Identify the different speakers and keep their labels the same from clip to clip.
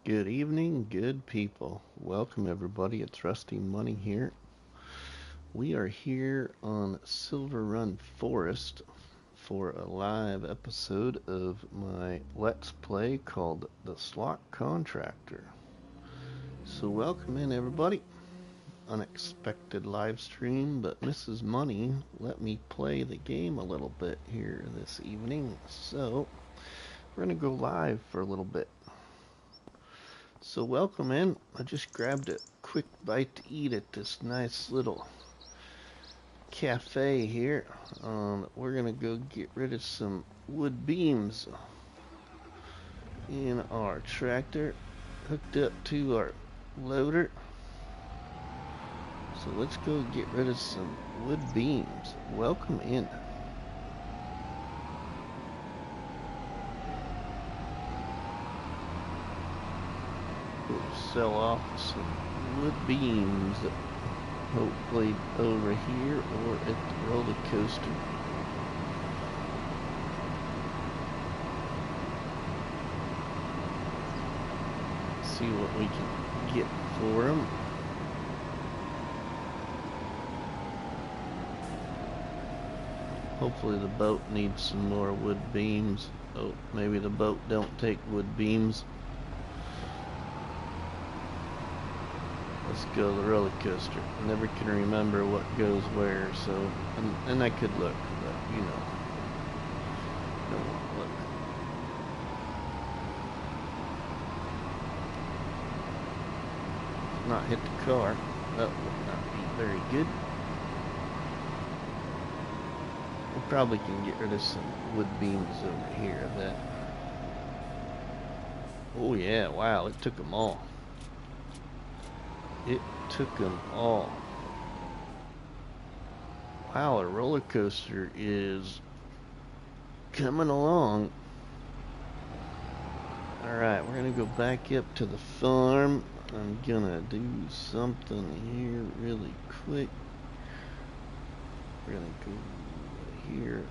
Speaker 1: Good evening, good people. Welcome everybody. It's RustyMoney here. We are here on Silverrun Forest for a live episode of my Let's Play called The Slot Contractor. So welcome in everybody. Unexpected live stream, but Mrs. Money let me play the game a little bit here this evening. So we're going to go live for a little bit. So welcome in. I just grabbed a quick bite to eat at this nice little cafe here. We're gonna go get rid of some wood beams in our tractor hooked up to our loader. So let's go get rid of some wood beams. Welcome in. We'll sell off some wood beams, hopefully over here or at the roller coaster. See what we can get for them. Hopefully the boat needs some more wood beams. Oh, maybe the boat don't take wood beams. Let's go to the roller coaster. I never can remember what goes where, so and I could look, but you know, don't want to look. Not hit the car. That would not be very good. We probably can get rid of some wood beams over here. That. Oh yeah! Wow! It took them all. It took them all. Wow, a roller coaster is coming along. Alright, we're going to go back up to the farm. I'm going to do something here really quick. We're going to go here.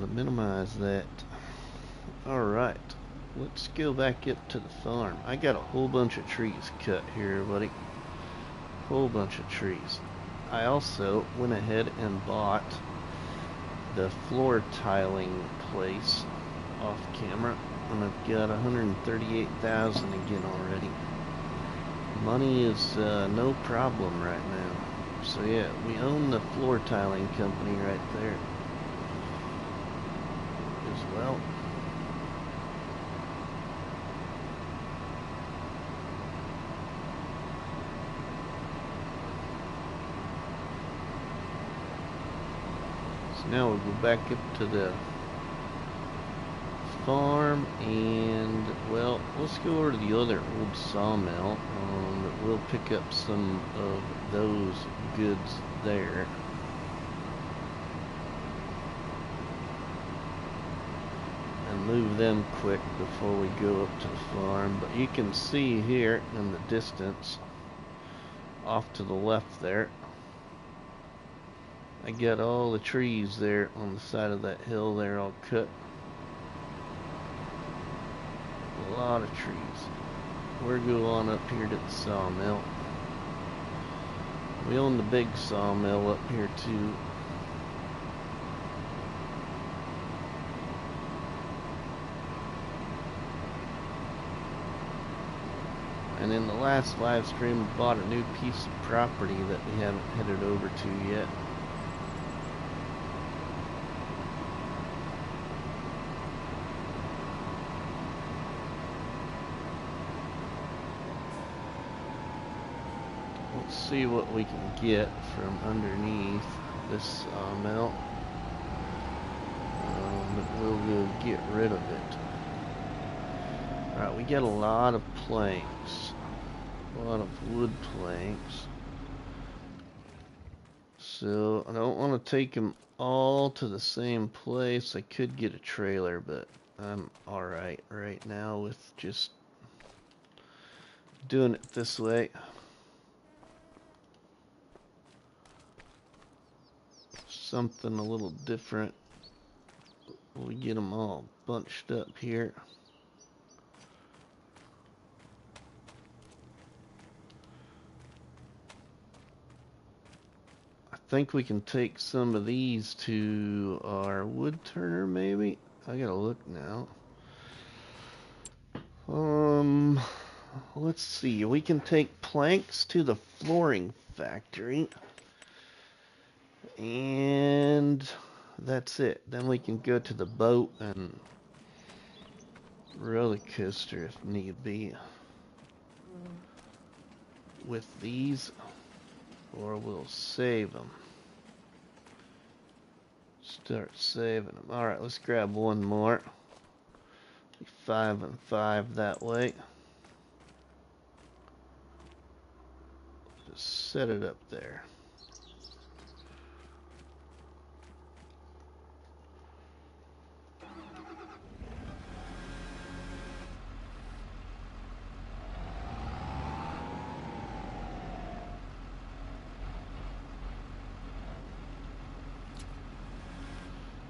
Speaker 1: To minimize that. Alright, let's go back up to the farm. I got a whole bunch of trees cut here, buddy. Whole bunch of trees. I also went ahead and bought the floor tiling place off camera, and I've got 138,000 again already. Money is no problem right now. So yeah, we own the floor tiling company right there as well. So now we'll go back up to the farm and, well, let's go over to the other old sawmill. We'll pick up some of those goods there. And move them quick before we go up to the farm. But you can see here in the distance, off to the left there, I got all the trees there on the side of that hill there all cut. A lot of trees. We're going on up here to the sawmill. We own the big sawmill up here too. And in the last live stream, we bought a new piece of property that we haven't headed over to yet. Let's see what we can get from underneath this sawmill. We'll go get rid of it. Alright, we got a lot of planks. A lot of wood planks. So I don't want to take them all to the same place. I could get a trailer, but I'm alright right now with just doing it this way. something a little different. We get them all bunched up here. I think we can take some of these to our wood turner, maybe. I gotta look now. Let's see. We can take planks to the flooring factory, and that's it. Then we can go to the boat and roller coaster if need be with these, or we'll save them. Start saving them. Alright, let's grab one more. 5 and 5 that way. Just set it up there.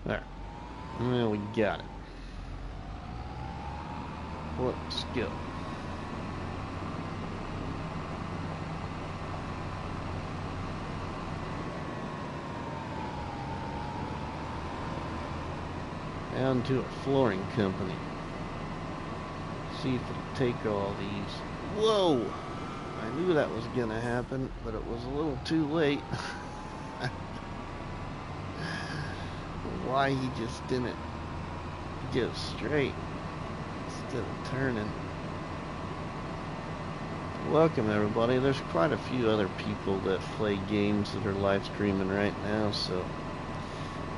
Speaker 1: There. Well, we got it. Let's go. Down to a flooring company. See if it'll take all these. Whoa! I knew that was gonna happen, but it was a little too late. Why he just didn't go straight instead of turning. Welcome everybody. There's quite a few other people that play games that are live streaming right now, so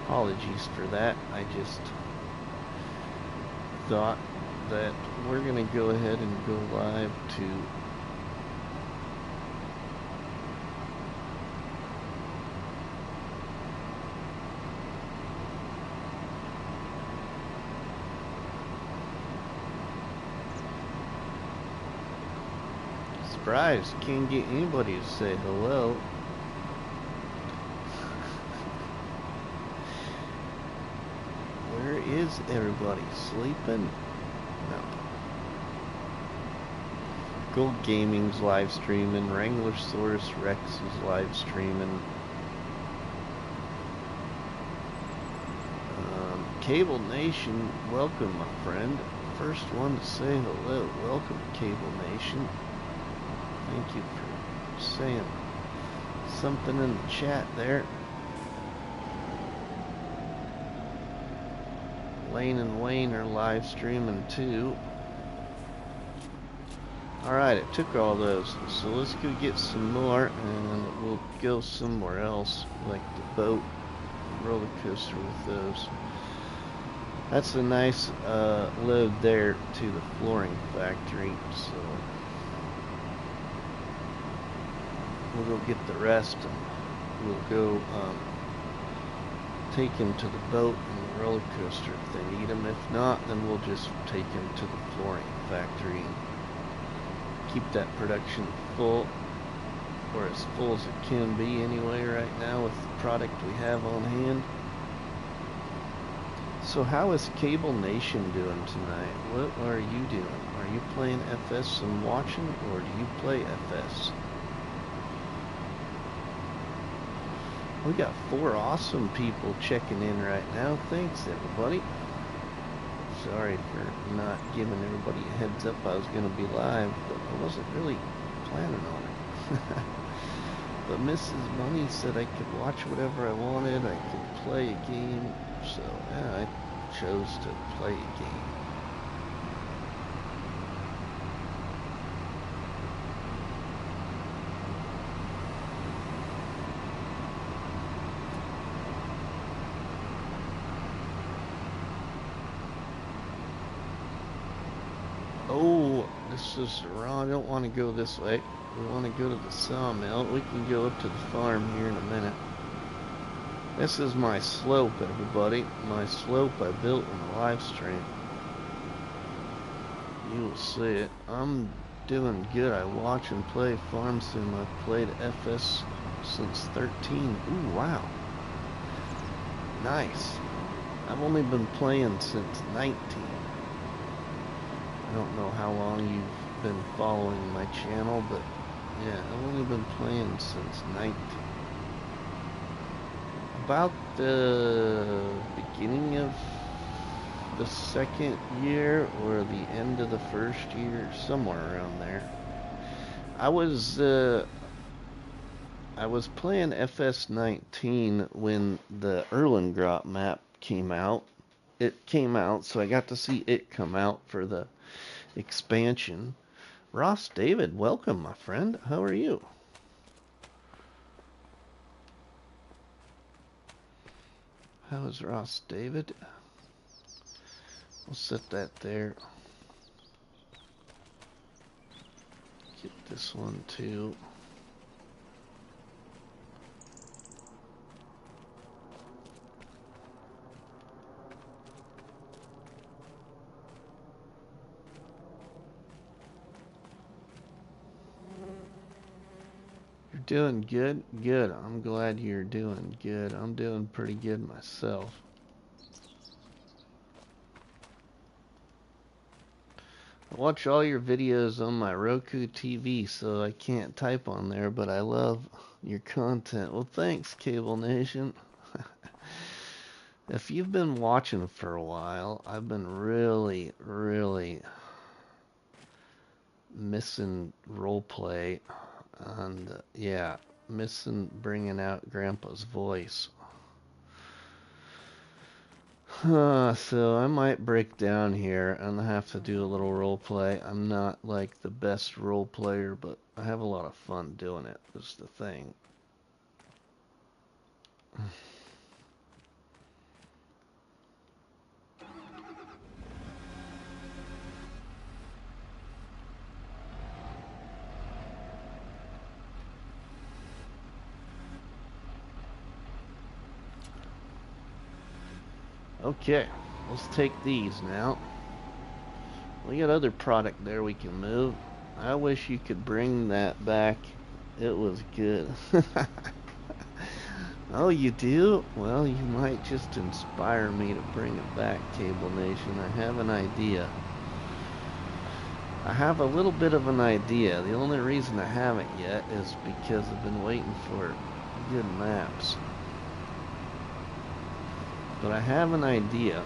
Speaker 1: apologies for that. I just thought that we're gonna go ahead and go live to surprised. Can't get anybody to say hello. Where is everybody? Sleeping? No. Gold Gaming's live streaming. Wranglersaurus Rex is live streaming. Cable Nation, welcome my friend. First one to say hello. Welcome Cable Nation. Thank you for saying something in the chat there. Lane and Wayne are live streaming too. Alright, it took all those. So let's go get some more and we'll go somewhere else, like the boat, roller coaster with those. That's a nice load there to the flooring factory. So we'll go get the rest and we'll go take him to the boat and the roller coaster if they need him. If not, then we'll just take him to the flooring factory and keep that production full, or as full as it can be anyway right now with the product we have on hand. So how is Cable Nation doing tonight? What are you doing? Are you playing FS and watching, or do you play FS? We got 4 awesome people checking in right now. Thanks, everybody. Sorry for not giving everybody a heads up I was going to be live, but I wasn't really planning on it. But Mrs. Money said I could watch whatever I wanted. I could play a game. So, yeah, I chose to play a game. Oh, this is wrong. I don't want to go this way. We want to go to the sawmill. We can go up to the farm here in a minute. This is my slope, everybody. My slope I built in the live stream. You will see it. I'm doing good. I watch and play Farm Sim. I've played FS since 13. Ooh, wow. Nice. I've only been playing since 19. I don't know how long you've been following my channel, but yeah, I've only been playing since 19. About the beginning of the second year or the end of the first year, somewhere around there. I was playing FS19 when the Erlengrot map came out. It came out, so I got to see it come out for the expansion. Ross David, welcome, my friend. How are you? How is Ross David? We'll set that there. Get this one too. You're doing good? Good. I'm glad you're doing good. I'm doing pretty good myself. I watch all your videos on my Roku TV, so I can't type on there, but I love your content. Well, thanks, Cable Nation. If you've been watching for a while, I've been really missing roleplay, and yeah, missing bringing out Grandpa's voice. So I might break down here and have to do a little role play. I'm not like the best role player, but I have a lot of fun doing it. Is the thing. Okay, let's take these now. We got other product there we can move. I wish you could bring that back. It was good. Oh, you do? Well, you might just inspire me to bring it back, Cable Nation. I have an idea. I have a little bit of an idea. The only reason I haven't yet is because I've been waiting for good maps. But I have an idea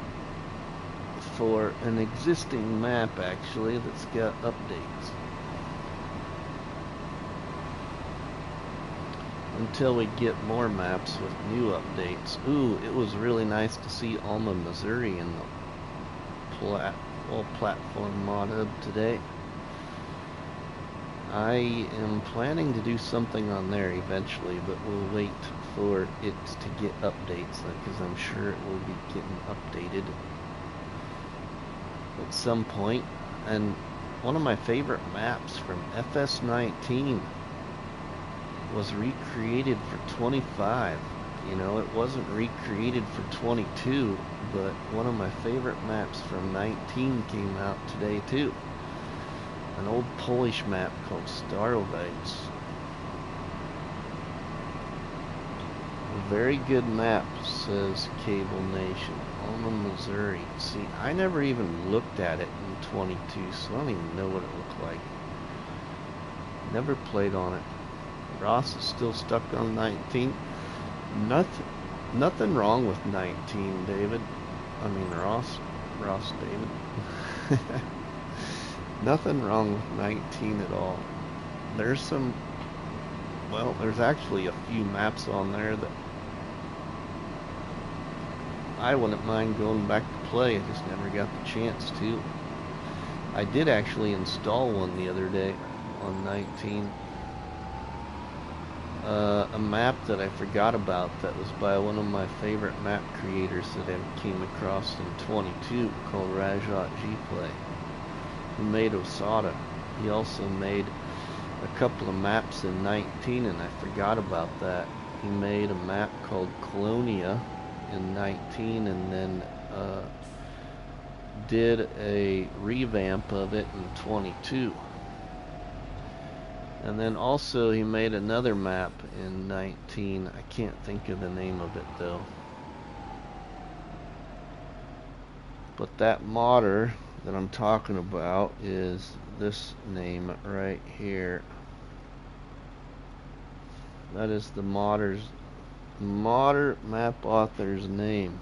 Speaker 1: for an existing map, actually, that's got updates. Until we get more maps with new updates. Ooh, it was really nice to see Alma, Missouri in the platform mod hub today. I am planning to do something on there eventually, but we'll wait for it to get updates, because I'm sure it will be getting updated at some point. And one of my favorite maps from FS19 was recreated for 25. You know, it wasn't recreated for 22, but one of my favorite maps from 19 came out today too. An old Polish map called Starowiec. A very good map, says Cable Nation. Alma, Missouri. See, I never even looked at it in 22, so I don't even know what it looked like. Never played on it. Ross is still stuck on 19. Nothing wrong with 19, David. I mean, Ross David. Nothing wrong with 19 at all. There's some, well, there's actually a few maps on there that I wouldn't mind going back to play. I just never got the chance to. I did actually install one the other day on 19. A map that I forgot about that was by one of my favorite map creators that I came across in 22 called Rajat G-Play. He made Osada. He also made a couple of maps in 19, and I forgot about that. He made a map called Colonia in 19, and then did a revamp of it in 22. And then also he made another map in 19. I can't think of the name of it though. But that modder that I'm talking about is this name right here. That is the modder map author's name.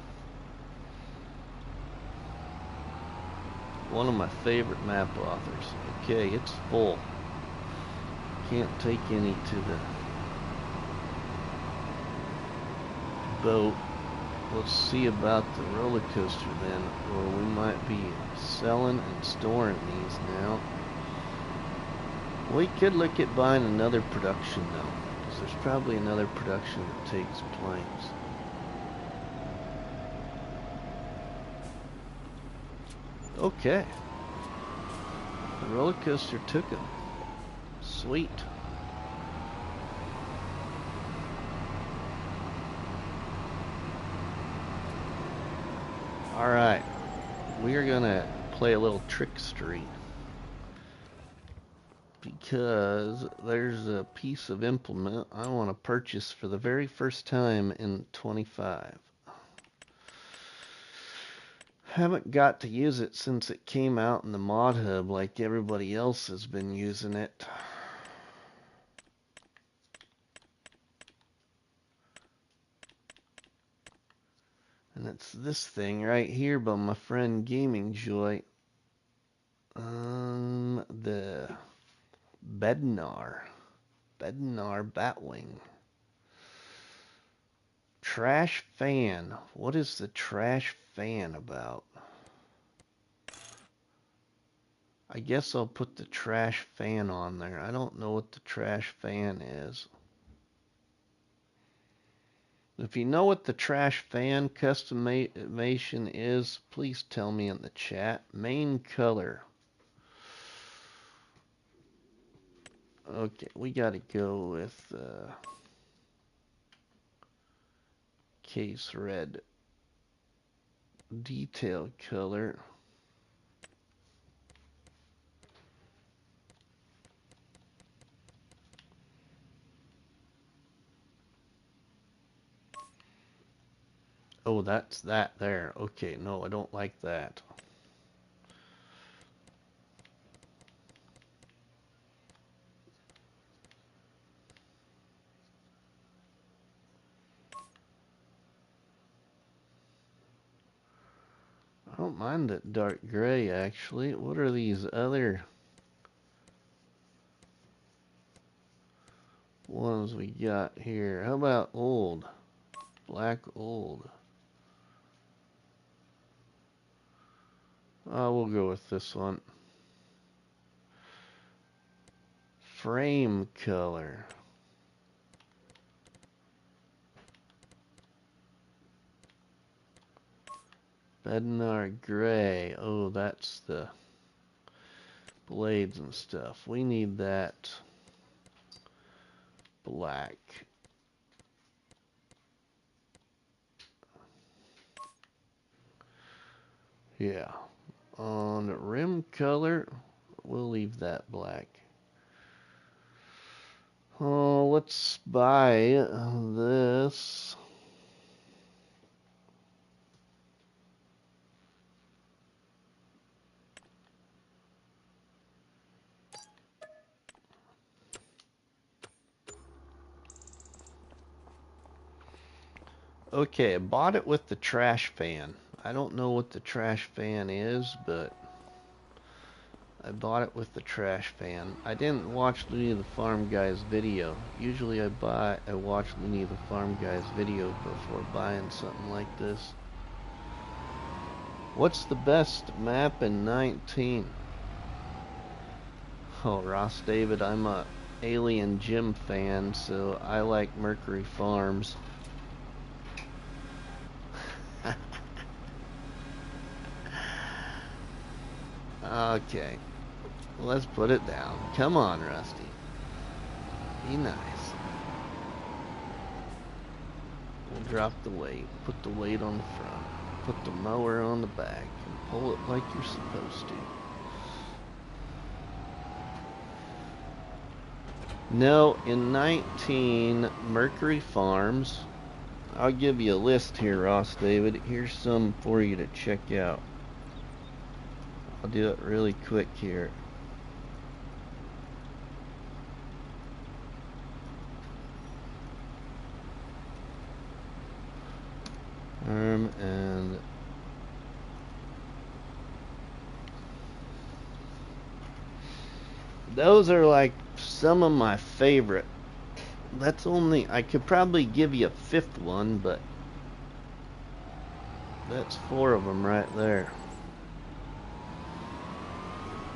Speaker 1: One of my favorite map authors. Okay, it's full. Can't take any to the boat. Let's see about the roller coaster then, or we might be selling and storing these now. We could look at buying another production though, because there's probably another production that takes planes. Okay. The roller coaster took him. Sweet. Alright. We are gonna play a little trickstery. Because there's a piece of implement I want to purchase for the very first time in 25. Haven't got to use it since it came out in the mod hub like everybody else has been using it. And it's this thing right here by my friend Gaming Joy. The Bednar Batwing. Trash fan. What is the trash fan about? I guess I'll put the trash fan on there. I don't know what the trash fan is. If you know what the trash fan customization is, please tell me in the chat. Main color. Okay, we gotta go with case red. Detail color. Oh, that's that there. Okay, no, I don't like that. I don't mind that dark gray, actually. What are these other ones we got here? How about old? Black old. We'll go with this one. Frame color. Bednar gray. Oh, that's the blades and stuff. We need that black. Yeah. On the rim color, we'll leave that black. Oh, let's buy this. Okay, I bought it with the trash fan. I don't know what the trash fan is, but I bought it with the trash fan. I didn't watch Looney the Farm Guy's video. Usually I watch Looney the Farm Guy's video before buying something like this. What's the best map in 19? Oh, Ross David, I'm a Alien Gym fan, so I like Mercury Farms. Okay, let's put it down. Come on, Rusty. Be nice. We'll drop the weight. Put the weight on the front. Put the mower on the back. And pull it like you're supposed to. No, in 19, Mercury Farms. I'll give you a list here, Ross David. Here's some for you to check out. I'll do it really quick here. And those are like some of my favorite. That's only, I could probably give you a fifth one, but that's 4 of them right there.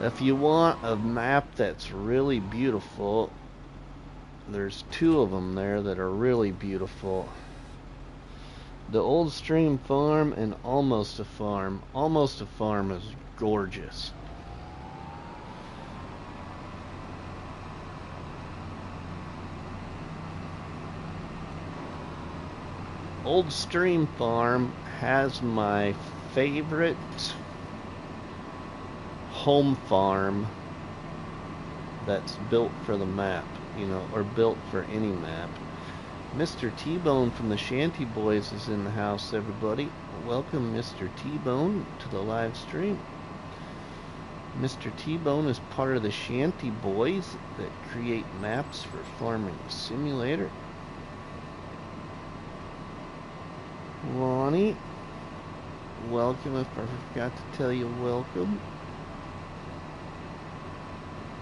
Speaker 1: If you want a map that's really beautiful, there's 2 of them there that are really beautiful. The Old Stream Farm and Almost a Farm. Almost a Farm is gorgeous. Old Stream Farm has my favorite home farm that's built for the map, you know, or built for any map. Mr. T-Bone from the Shanty Boys is in the house, everybody. Welcome, Mr. T-Bone, to the live stream. Mr. T-Bone is part of the Shanty Boys that create maps for Farming Simulator. Lonnie, welcome. If I forgot to tell you, welcome.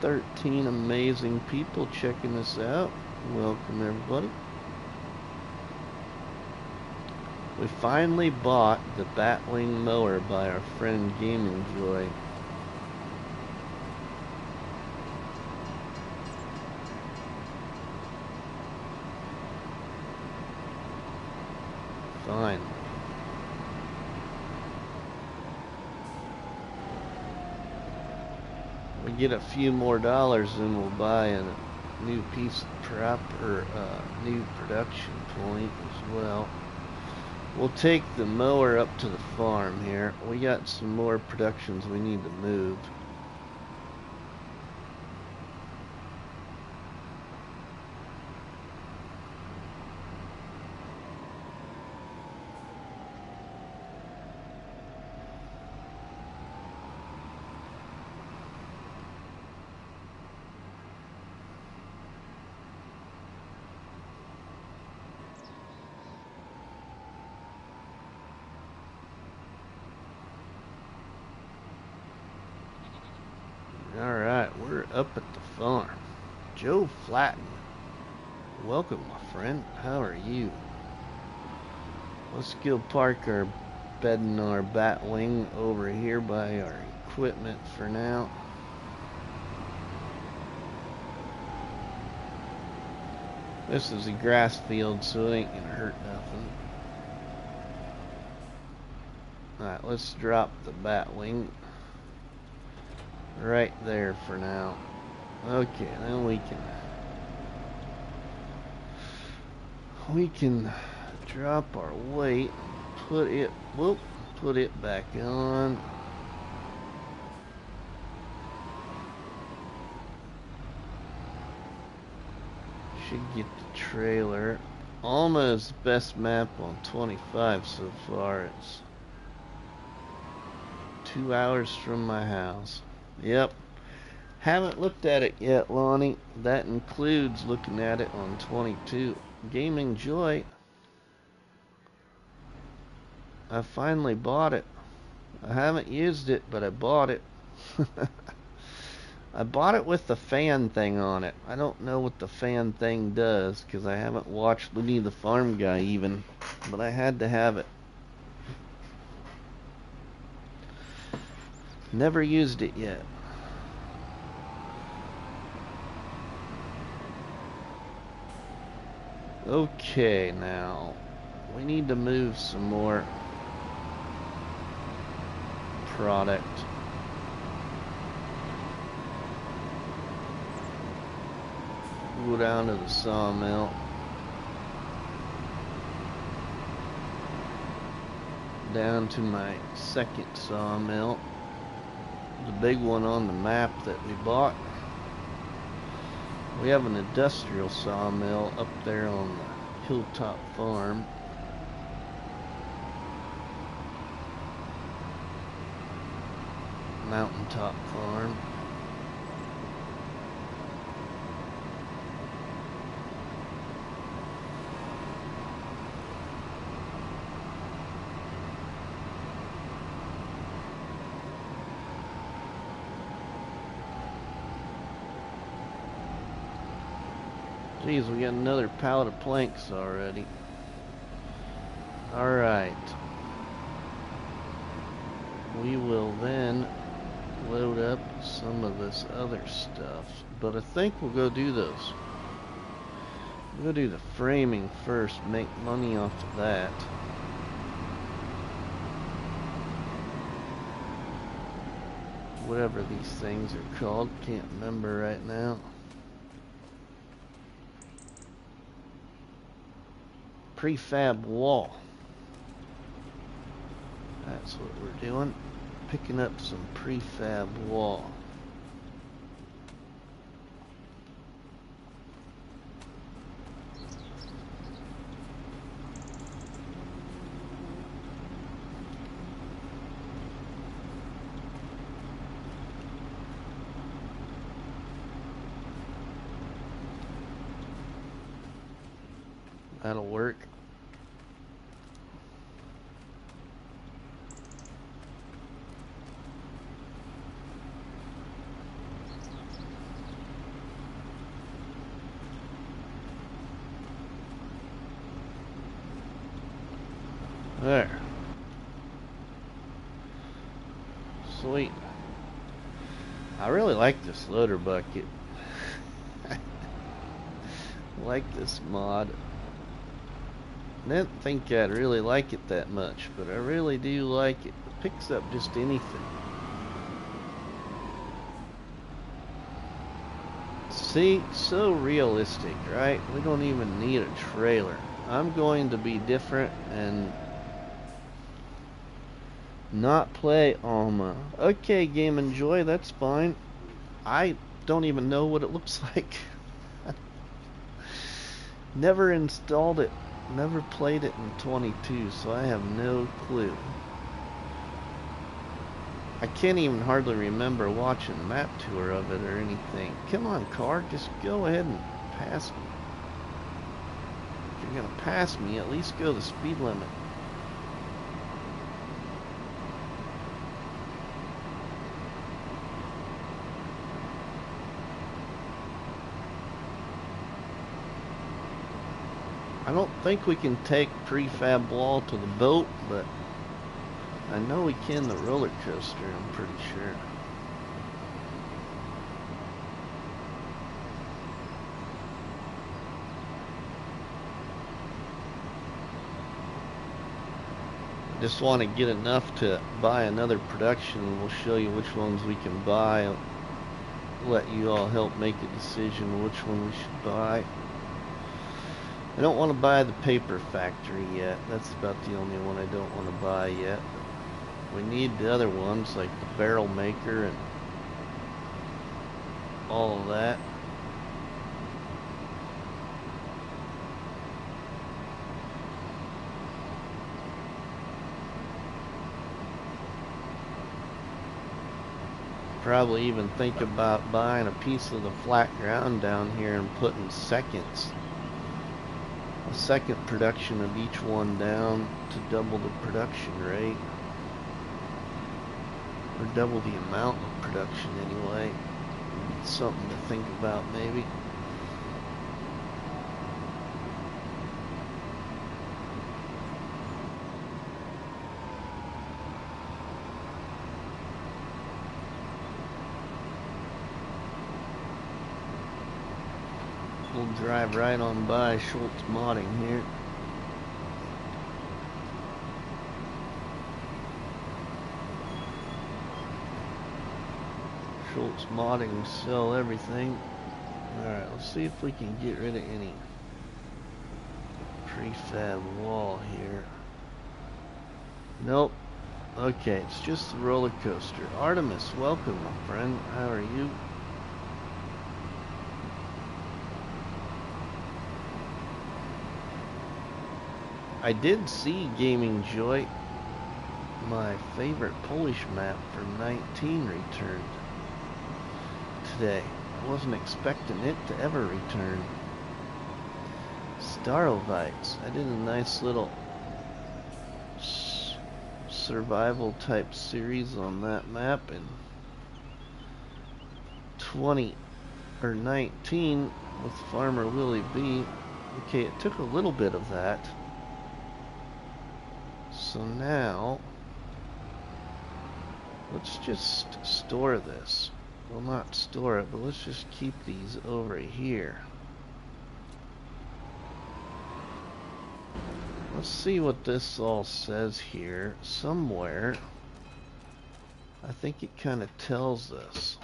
Speaker 1: 13 amazing people checking this out. Welcome, everybody. We finally bought the Batwing mower by our friend Gaming Joy. Fine. We get a few more dollars and we'll buy a new piece of prop or new production point as well. We'll take the mower up to the farm here. We got some more productions we need to move. Alright, we're up at the farm. Joe Flatten. Welcome, my friend. How are you? Let's go park our bed and our Batwing over here by our equipment for now. This is a grass field, so it ain't gonna hurt nothing. Alright, let's drop the Batwing right there for now. Okay, then we can drop our weight, put it back on. Should get the trailer. Alma's best map on 25 so far. It's 2 hours from my house. Yep. Haven't looked at it yet, Lonnie. That includes looking at it on 22. Gaming Joy. I finally bought it. I haven't used it, but I bought it. I bought it with the fan thing on it. I don't know what the fan thing does because I haven't watched Looney the Farm Guy even, but I had to have it. Never used it yet. Okay, now we need to move some more product. Go down to the sawmill. Down to my second sawmill. The big one on the map that we bought. We have an industrial sawmill up there on the Hilltop Farm. mountaintop farm. Geez, we got another pallet of planks already. Alright. We will then load up some of this other stuff. But I think we'll go do those. We'll go do the framing first, make money off of that. Whatever these things are called, can't remember right now. Prefab wall. That's what we're doing. Picking up some prefab wall. That'll work. There. Sweet. I really like this loader bucket. I like this mod. I didn't think I'd really like it that much, but I really do like it. It picks up just anything. See, so realistic, right? We don't even need a trailer. I'm going to be different and not play Alma. Okay, Game Enjoy, that's fine. I don't even know what it looks like. Never installed it. Never played it in 22, so I have no clue. I can't even hardly remember watching a map tour of it or anything. Come on, car, just go ahead and pass me. If you're gonna pass me, at least go the speed limit. I don't think we can take prefab wall to the boat, but I know we can the roller coaster, I'm pretty sure. I just want to get enough to buy another production, and we'll show you which ones we can buy. I'll let you all help make a decision which one we should buy. I don't want to buy the paper factory yet. That's about the only one I don't want to buy yet. We need the other ones like the barrel maker and all of that. Probably even think about buying a piece of the flat ground down here and putting seconds. A second production of each one down to double the production rate. Or double the amount of production anyway. It's something to think about maybe. We'll drive right on by Schultz Modding here. Schultz Modding, sell everything. Alright, let's see if we can get rid of any prefab wall here. Nope. Okay, it's just the roller coaster. Artemis, welcome, my friend. How are you? I did see Gaming Joy my favorite Polish map for 19 returned today. I wasn't expecting it to ever return. Starovites. I did a nice little survival type series on that map in 19 with Farmer Willie B. Okay, it took a little bit of that. So now let's just store this. Well, not store it, but let's just keep these over here. Let's see what this all says here. Somewhere, I think it kind of tells us.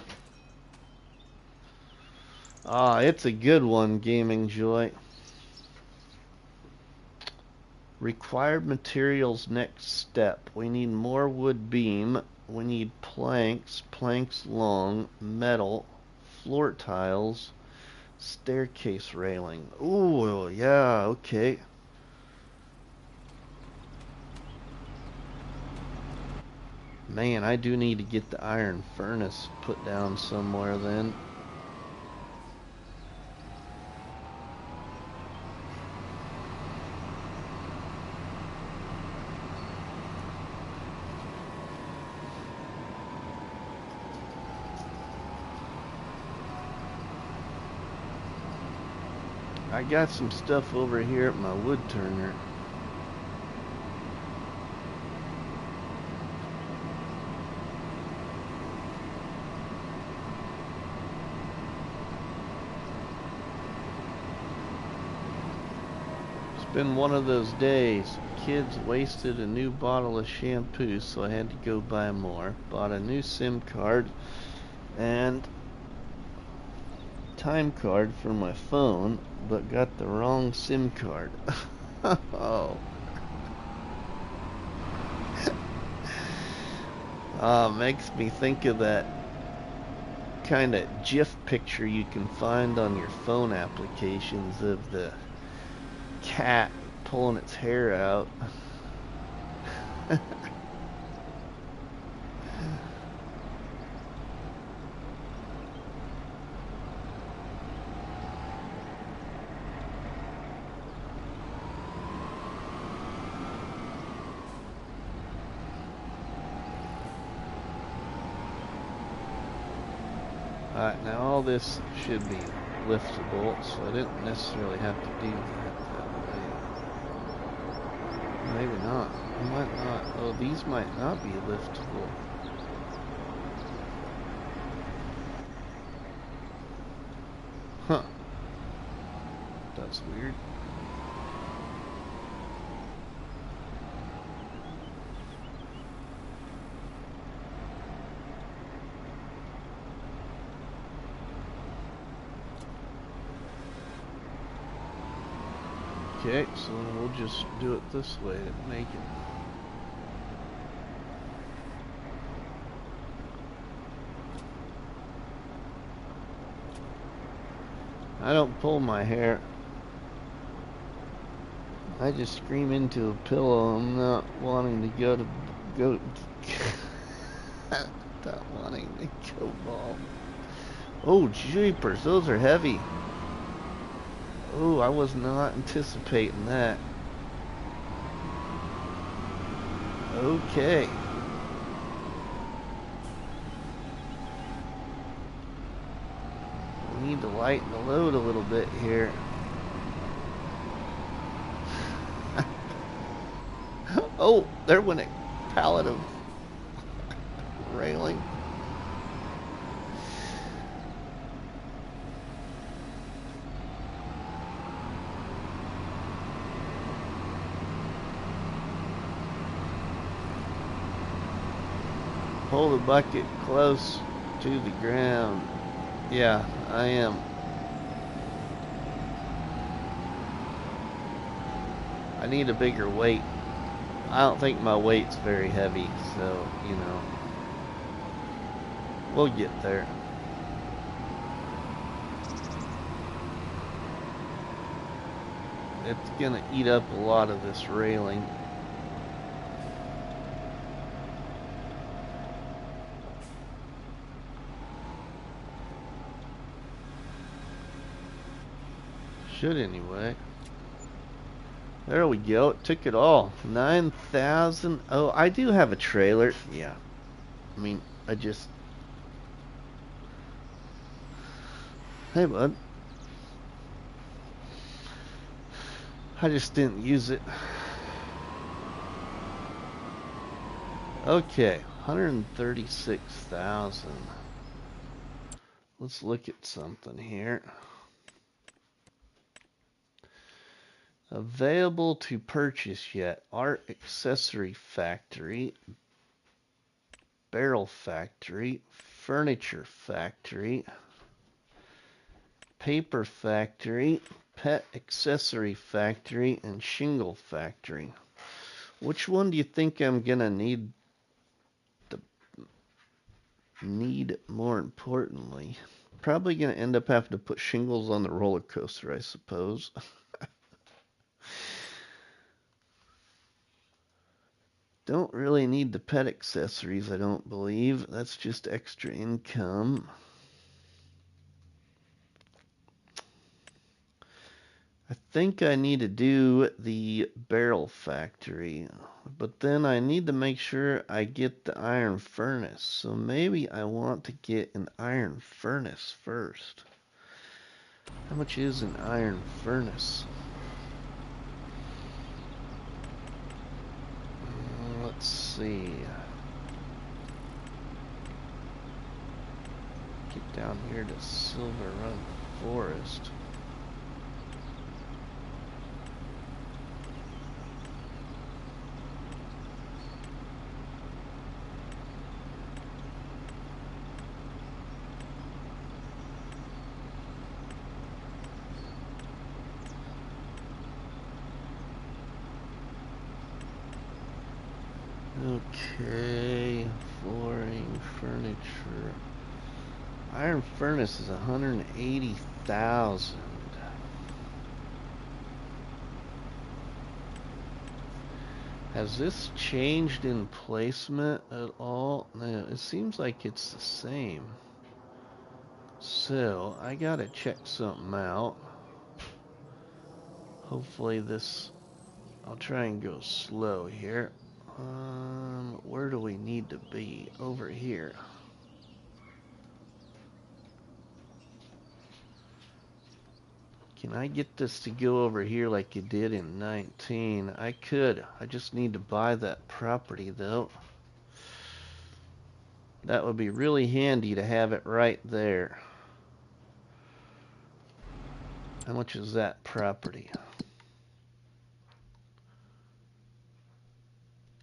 Speaker 1: Ah, it's a good one, Gaming Joy. Required materials next step. We need more wood beam. We need planks, planks long, metal, floor tiles, staircase railing. Ooh, yeah, okay. Man, I do need to get the iron furnace put down somewhere then. I got some stuff over here at my wood turner. It's been one of those days. Kids wasted a new bottle of shampoo, so I had to go buy more. Bought a new SIM card and time card for my phone, but got the wrong SIM card. Oh. Makes me think of that kind of GIF picture you can find on your phone applications of the cat pulling its hair out. Alright, now all this should be liftable, so I didn't necessarily have to do that way. Maybe not. I might not. Oh, these might not be liftable. Huh. That's weird. Okay, so we'll just do it this way to make it. I don't pull my hair. I just scream into a pillow. I'm not wanting to go. Not wanting to go ball. Oh, jeepers, those are heavy. Oh, I was not anticipating that. Okay. We need to lighten the load a little bit here. Oh, there went a pallet of railing. Pull the bucket close to the ground. Yeah, I am. I need a bigger weight. I don't think my weight's very heavy, so, you know, we'll get there. It's gonna eat up a lot of this railing. Should anyway. There we go. It took it all. 9,000. Oh, I do have a trailer. Yeah. I mean, I just... Hey, bud. I just didn't use it. Okay. 136,000. Let's look at something here. Available to purchase yet. Art accessory factory. Barrel factory. Furniture factory. Paper factory. Pet accessory factory. And shingle factory. Which one do you think I'm gonna need more importantly? Probably gonna end up having to put shingles on the roller coaster, I suppose. Don't really need the pet accessories, I don't believe. That's just extra income. I think I need to do the barrel factory, but then I need to make sure I get the iron furnace. So maybe I want to get an iron furnace first. How much is an iron furnace? Let's see. Get down here to Silverrun Forest. Okay, flooring, furniture. Iron furnace is 180,000. Has this changed in placement at all? No, it seems like it's the same. So, I gotta check something out. Hopefully this... I'll try and go slow here. Where do we need to be? Over here. Can I get this to go over here like it did in 19? I could. I just need to buy that property though. That would be really handy to have it right there. How much is that property?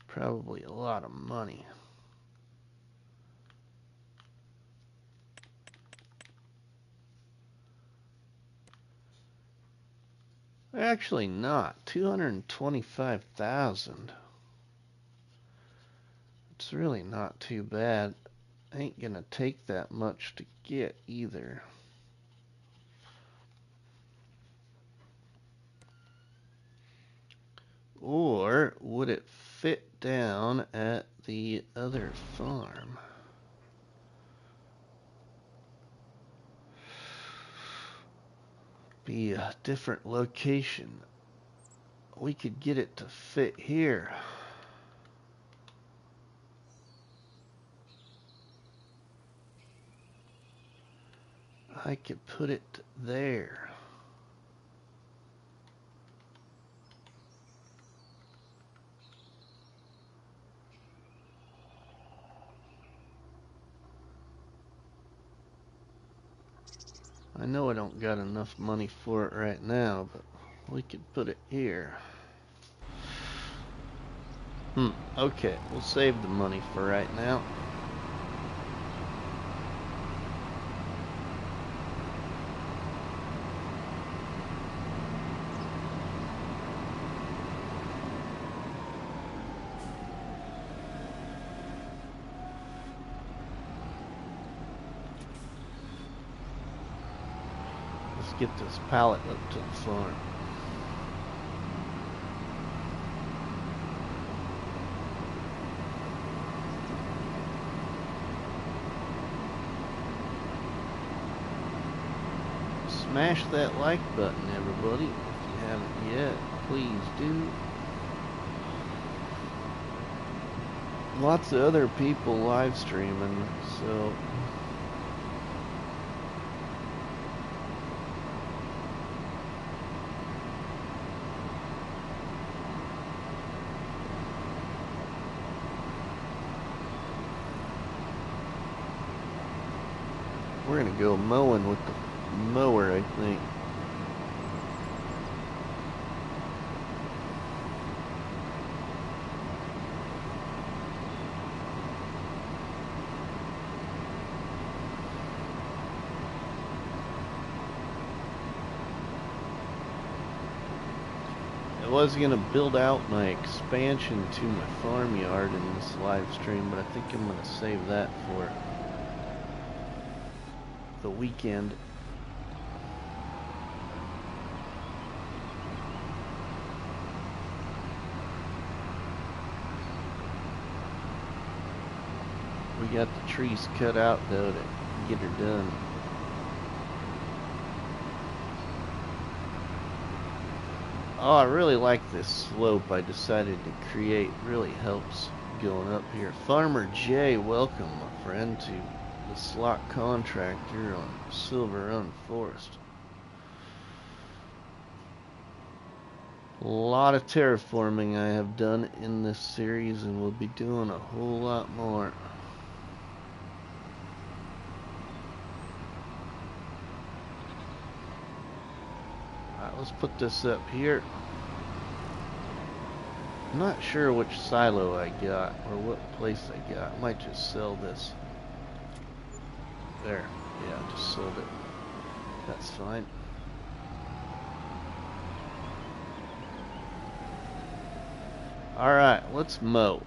Speaker 1: Probably a lot of money. Actually not. 225,000. It's really not too bad. Ain't gonna take that much to get either. Or would it fit down at the other farm? Be a different location. We could get it to fit here. I could put it there. I know I don't got enough money for it right now, but we could put it here. Okay, we'll save the money for right now. Get this pallet up to the farm. Smash that like button, everybody. everybody. If you haven't yet, please do. Lots of other people live streaming, so we're gonna go mowing with the mower, I think. I was gonna build out my expansion to my farmyard in this live stream, but I think I'm gonna save that for the weekend. We got the trees cut out though to get her done. Oh, I really like this slope I decided to create. Really helps going up here. Farmer J, welcome, my friend, to the slot contractor on Silverrun Forest. A lot of terraforming I have done in this series, and we'll be doing a whole lot more. Alright, let's put this up here. I'm not sure which silo I got or what place I got. I might just sell this. There. Yeah, I just sold it. That's fine. Alright, let's mow.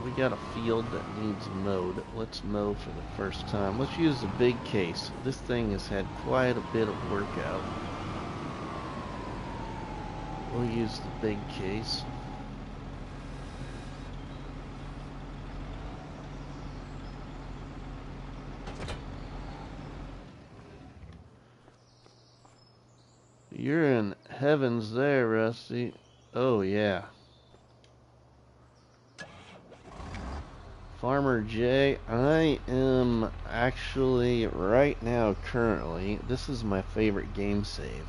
Speaker 1: We got a field that needs mowed. Let's mow for the first time. Let's use the big case. This thing has had quite a bit of work out. We'll use the big case. You're in heavens there, Rusty. Oh, yeah. Farmer J, I am actually, right now, currently, this is my favorite game save.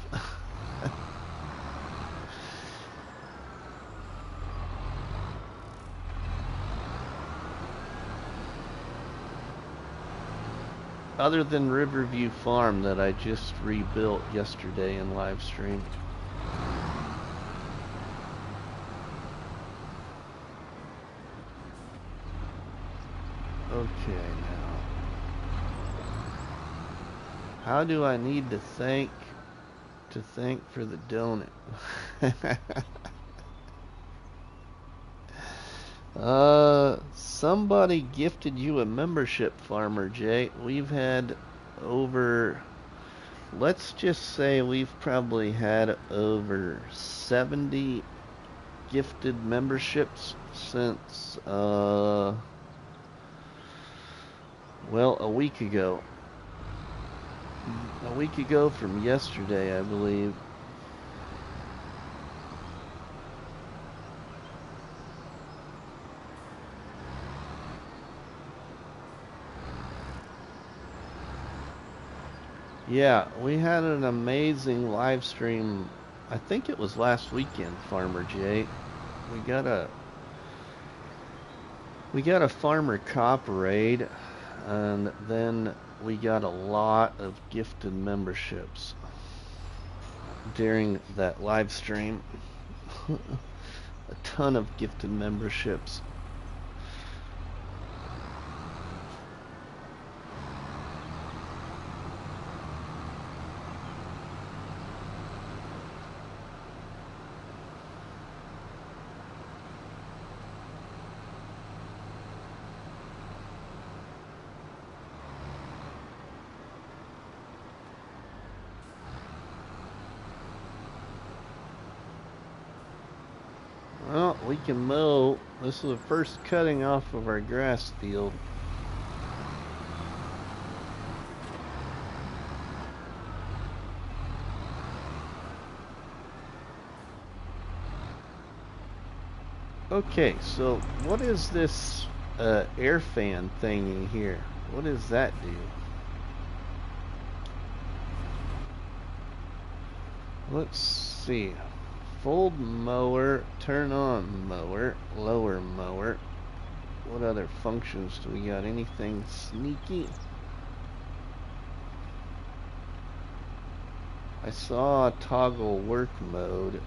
Speaker 1: Other than Riverview Farm that I just rebuilt yesterday in live stream. Okay, now. How do I need to thank for the donut? Somebody gifted you a membership, Farmer J. We've had over, let's just say we've probably had over 70 gifted memberships since, well, a week ago. A week ago from yesterday, I believe. Yeah, we had an amazing live stream. I think it was last weekend, Farmer J. We got a farmer cop raid, and then we got a lot of gifted memberships during that live stream. A ton of gifted memberships. Well, we can mow. This is the first cutting off of our grass field. Okay, so what is this air fan thingy here? What does that do? Let's see. Fold mower, turn on mower, lower mower. What other functions do we got? Anything sneaky? I saw toggle work mode.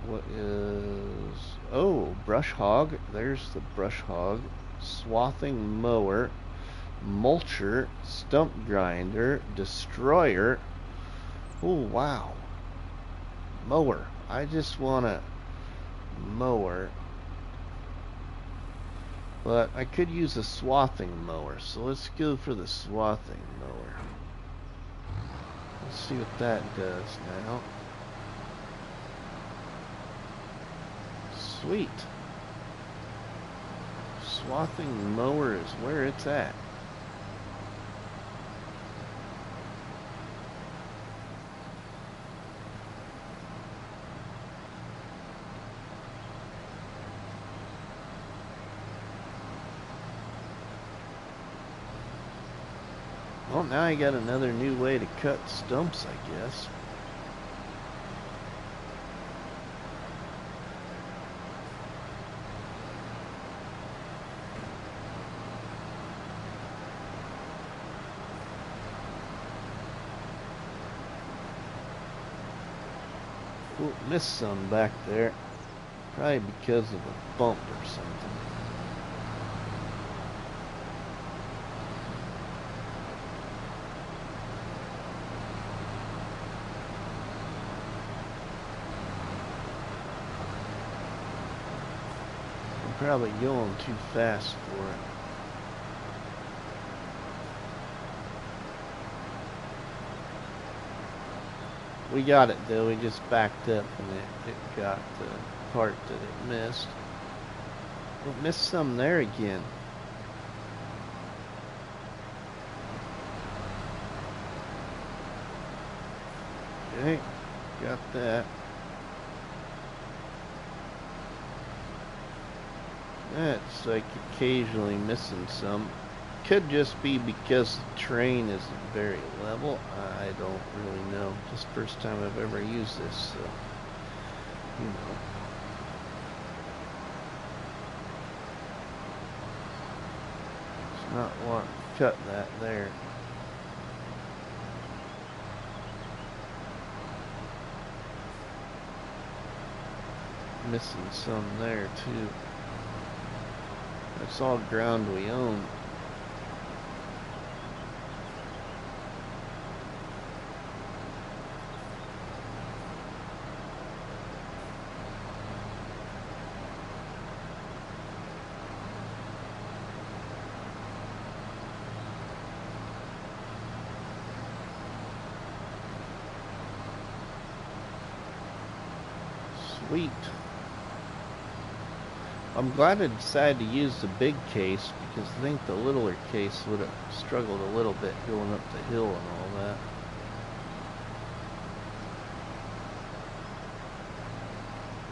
Speaker 1: What is... Oh, brush hog. There's the brush hog. Swathing mower. Mulcher. Stump grinder. Destroyer. Oh, wow. Mower. I just want a mower. But I could use a swathing mower. So let's go for the swathing mower. Let's see what that does now. Sweet. Swathing mower is where it's at. Well, now I got another new way to cut stumps, I guess. Ooh, missed some back there. Probably because of a bump or something. I'm probably going too fast for it. We got it though, we just backed up and it got the part that it missed. Oh, missed some there again. Okay, got that. That's like occasionally missing some. Could just be because the terrain isn't very level. I don't really know. Just first time I've ever used this, so you know. It's not wanting to cut that there. Missing some there too. That's all ground we own. Sweet. I'm glad I decided to use the big case because I think the littler case would have struggled a little bit going up the hill and all that.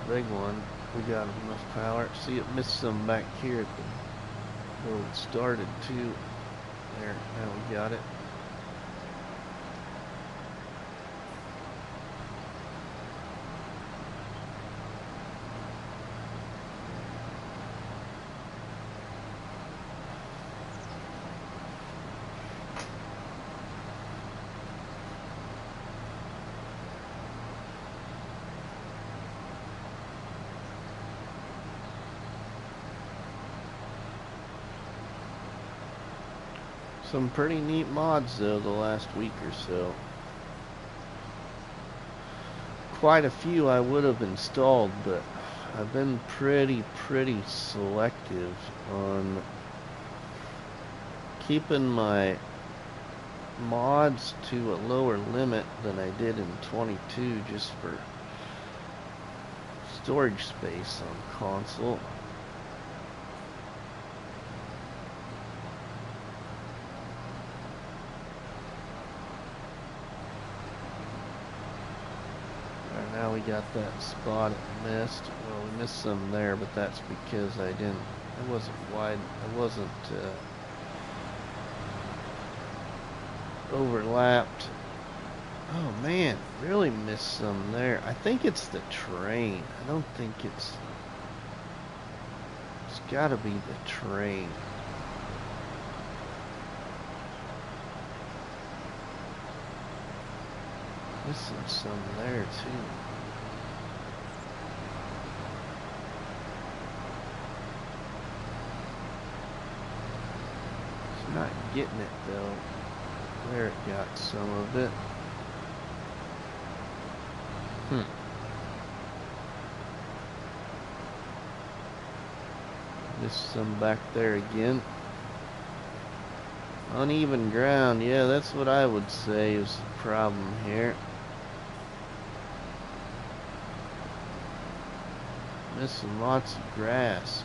Speaker 1: Big one, we got enough power. See, it missed some back here at the where it started too. There, now we got it. Some pretty neat mods though the last week or so. Quite a few I would have installed, but I've been pretty selective on keeping my mods to a lower limit than I did in 22 just for storage space on console. Now we got that spot it missed. Well, we missed some there, but that's because I wasn't wide, I wasn't overlapped. Oh man, really missed some there. I think it's the train. I don't think it's gotta be the train. Missing some there too. It's not getting it though. There, it got some of it. Missed some back there again. Uneven ground, yeah, that's what I would say is the problem here. Missing lots of grass.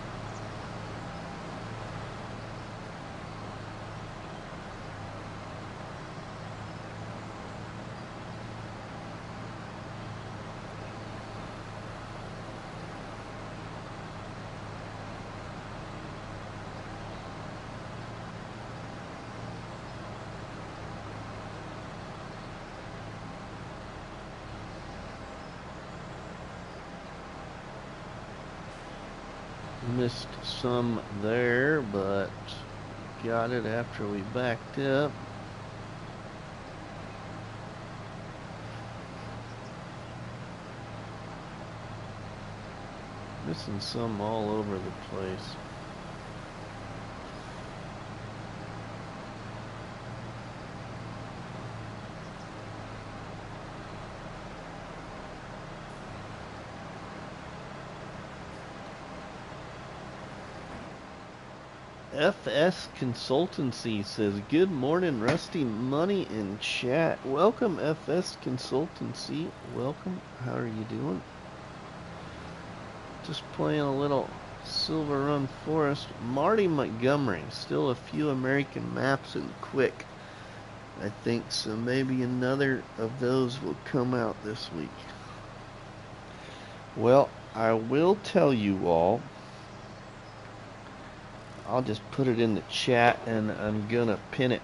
Speaker 1: Missed some there, but got it after we backed up. Missing some all over the place. FS Consultancy says, good morning, Rusty Money in chat. Welcome, FS Consultancy. Welcome. How are you doing? Just playing a little Silverrun Forest. Marty Montgomery. Still a few American maps and quick, I think, so maybe another of those will come out this week. Well, I will tell you all, I'll just put it in the chat and I'm gonna pin it.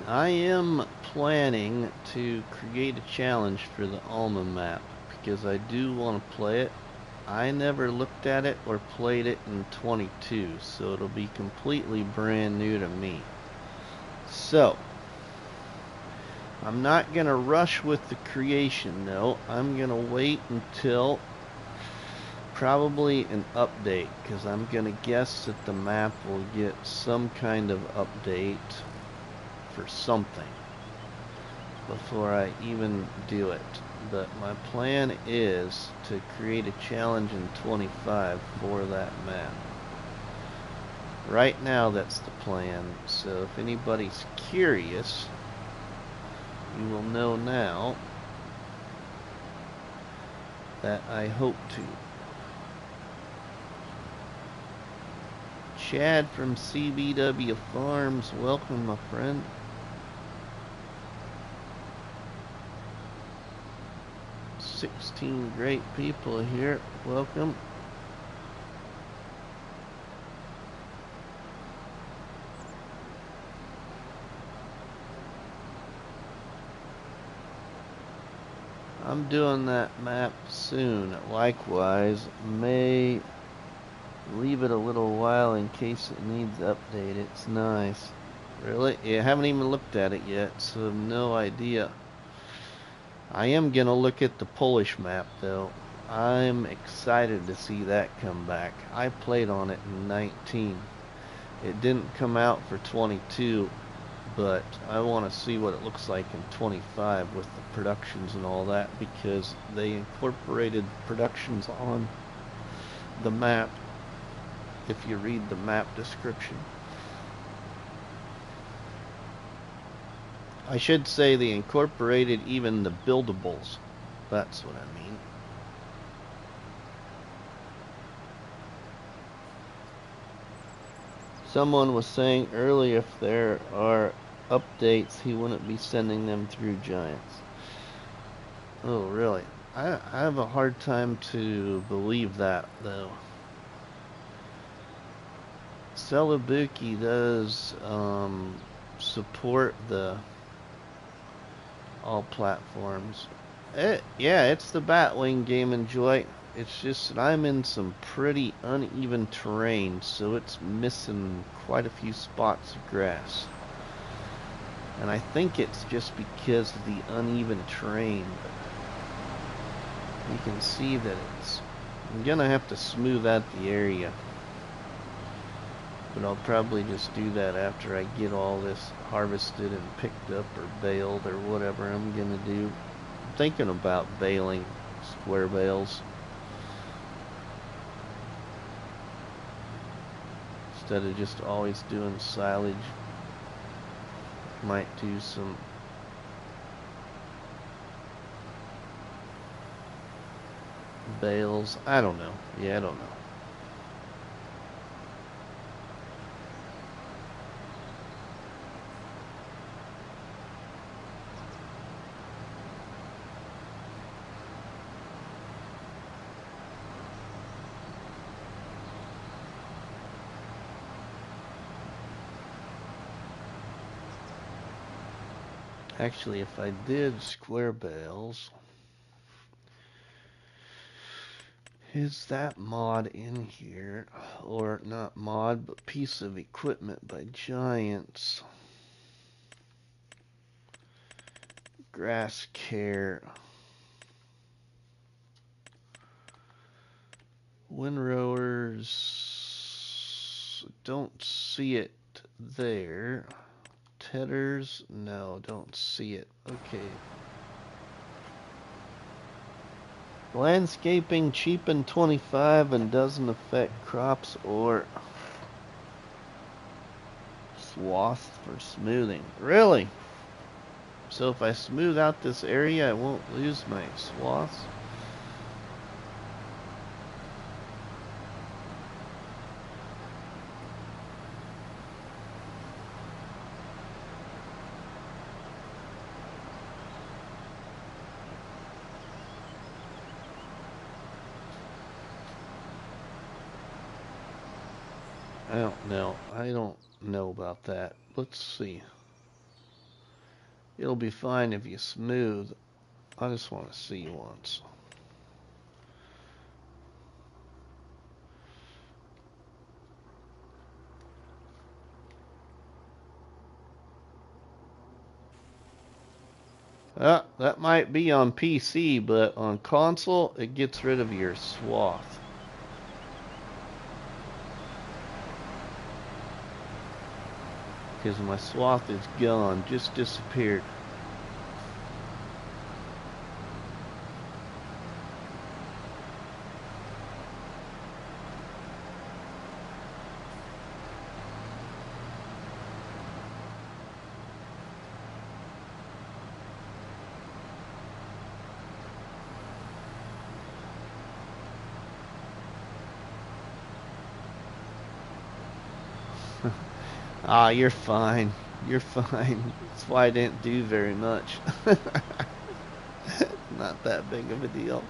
Speaker 1: I am planning to create a challenge for the Alma map because I do want to play it. I never looked at it or played it in 22, so it'll be completely brand new to me. So, I'm not going to rush with the creation though. I'm going to wait until probably an update, because I'm going to guess that the map will get some kind of update for something before I even do it. But my plan is to create a challenge in 25 for that map. Right now that's the plan, so if anybody's curious, you will know now that I hope to. Chad from CBW Farms, welcome my friend. $16 great people here, welcome. I'm doing that map soon. Likewise, may leave it a little while in case it needs update. It's nice. Really? Yeah, I haven't even looked at it yet, so no idea. I am gonna look at the Polish map though. I'm excited to see that come back. I played on it in 19. It didn't come out for 22, but I want to see what it looks like in 25 with the productions and all that, because they incorporated productions on the map if you read the map description. I should say they incorporated even the buildables. That's what I mean. Someone was saying earlier if there are updates, he wouldn't be sending them through Giants. Oh, really? I have a hard time to believe that, though. Celebuki does support the all platforms. Yeah, it's the Batwing game, Enjoy. It's just that I'm in some pretty uneven terrain, so it's missing quite a few spots of grass. And I think it's just because of the uneven terrain. You can see that I'm gonna have to smooth out the area. But I'll probably just do that after I get all this harvested and picked up or baled or whatever I'm gonna do. I'm thinking about baling square bales instead of just always doing silage. Might do some bales. I don't know. Yeah, I don't know. Actually, if I did square bales, is that mod in here? Or not mod, but piece of equipment by Giants. Grass care. Windrowers. Don't see it there. Tedders, no, don't see it. Okay. Landscaping cheap in 25 and doesn't affect crops or swath for smoothing. Really? So if I smooth out this area, I won't lose my swaths? I don't know. I don't know about that. Let's see. It'll be fine if you smooth. I just want to see once. That might be on PC, but on console, it gets rid of your swath. Because my swath is gone, just disappeared. Ah, you're fine. You're fine. That's why I didn't do very much. Not that big of a deal.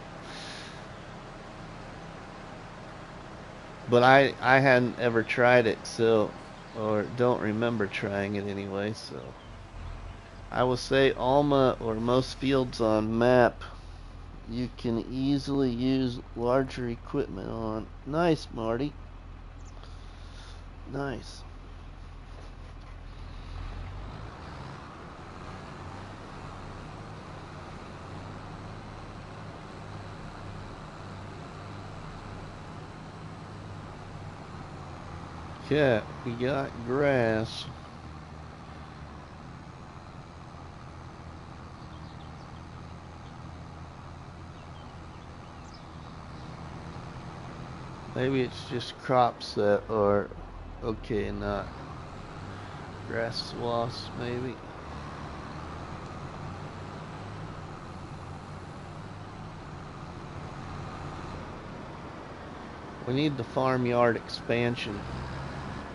Speaker 1: But I hadn't ever tried it, so, or don't remember trying it anyway, so. I will say Alma or most fields on map you can easily use larger equipment on. Nice, Marty. Nice. Okay, we got grass. Maybe it's just crops that are okay, not grass swaths, maybe. We need the farmyard expansion.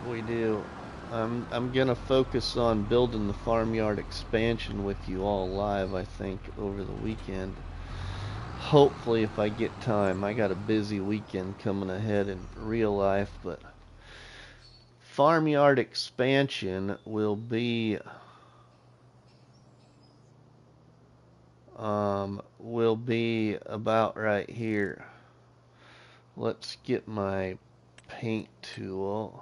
Speaker 1: We do. I'm gonna focus on building the farmyard expansion with you all live, I think, over the weekend. Hopefully, if I get time. I got a busy weekend coming ahead in real life, but farmyard expansion will be about right here. Let's get my paint tool.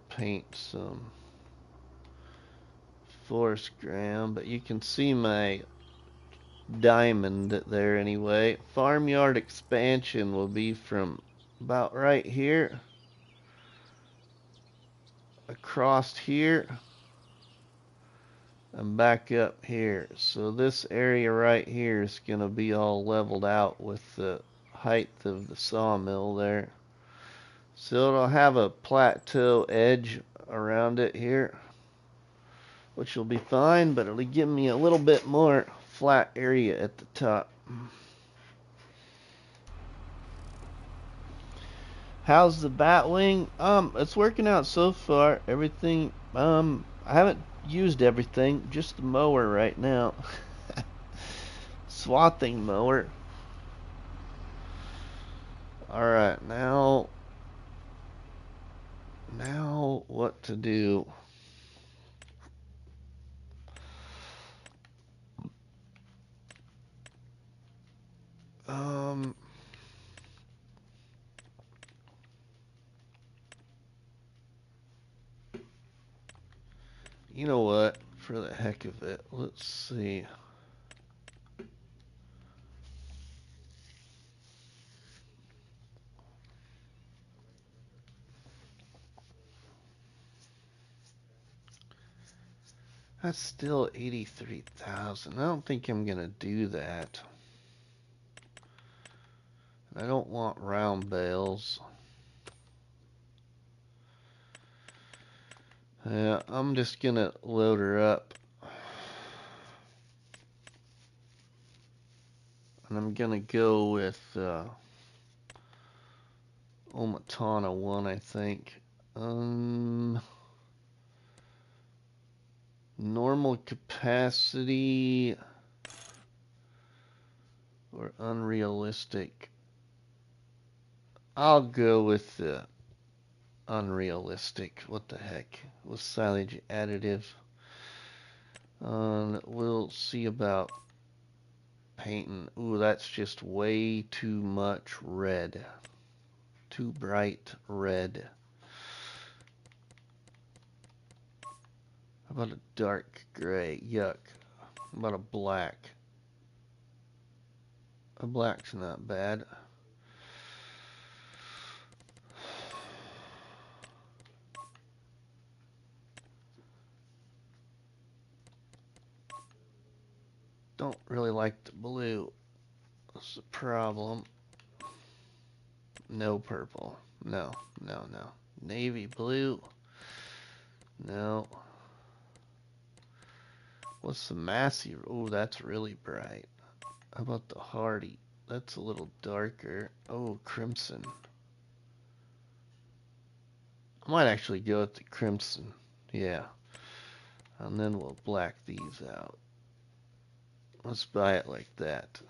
Speaker 1: Paint some forest ground, but you can see my diamond there anyway. Farmyard expansion will be from about right here across here and back up here. So this area right here is going to be all leveled out with the height of the sawmill there. So it'll have a plateau edge around it here, which will be fine, but it'll give me a little bit more flat area at the top. How's the Batwing? It's working out so far. Everything, I haven't used everything, just the mower right now. Swathing mower. Alright, now what to do? You know what? For the heck of it, let's see. That's still 83,000. I don't think I'm gonna do that. I don't want round bales. Yeah, I'm just gonna load her up. And I'm gonna go with Omatana 1, I think. Normal capacity or unrealistic? I'll go with the unrealistic. What the heck? With silage additive. We'll see about painting. Ooh, that's just way too much red. Too bright red. How about a dark gray? Yuck. How about a black? A black's not bad. Don't really like the blue. That's the problem. No purple. No. Navy blue. No. What's the Massey? Oh, that's really bright. How about the Hardy? That's a little darker. Oh, crimson. I might actually go with the crimson. Yeah. And then we'll black these out. Let's buy it like that.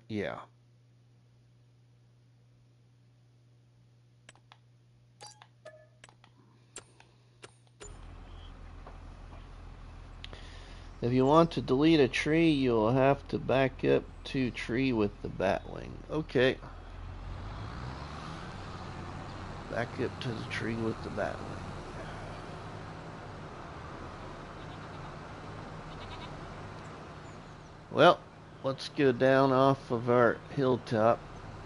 Speaker 1: Yeah. If you want to delete a tree, you'll have to back up to tree with the Batwing. Okay. Back up to the tree with the Batwing. Well, let's go down off of our hilltop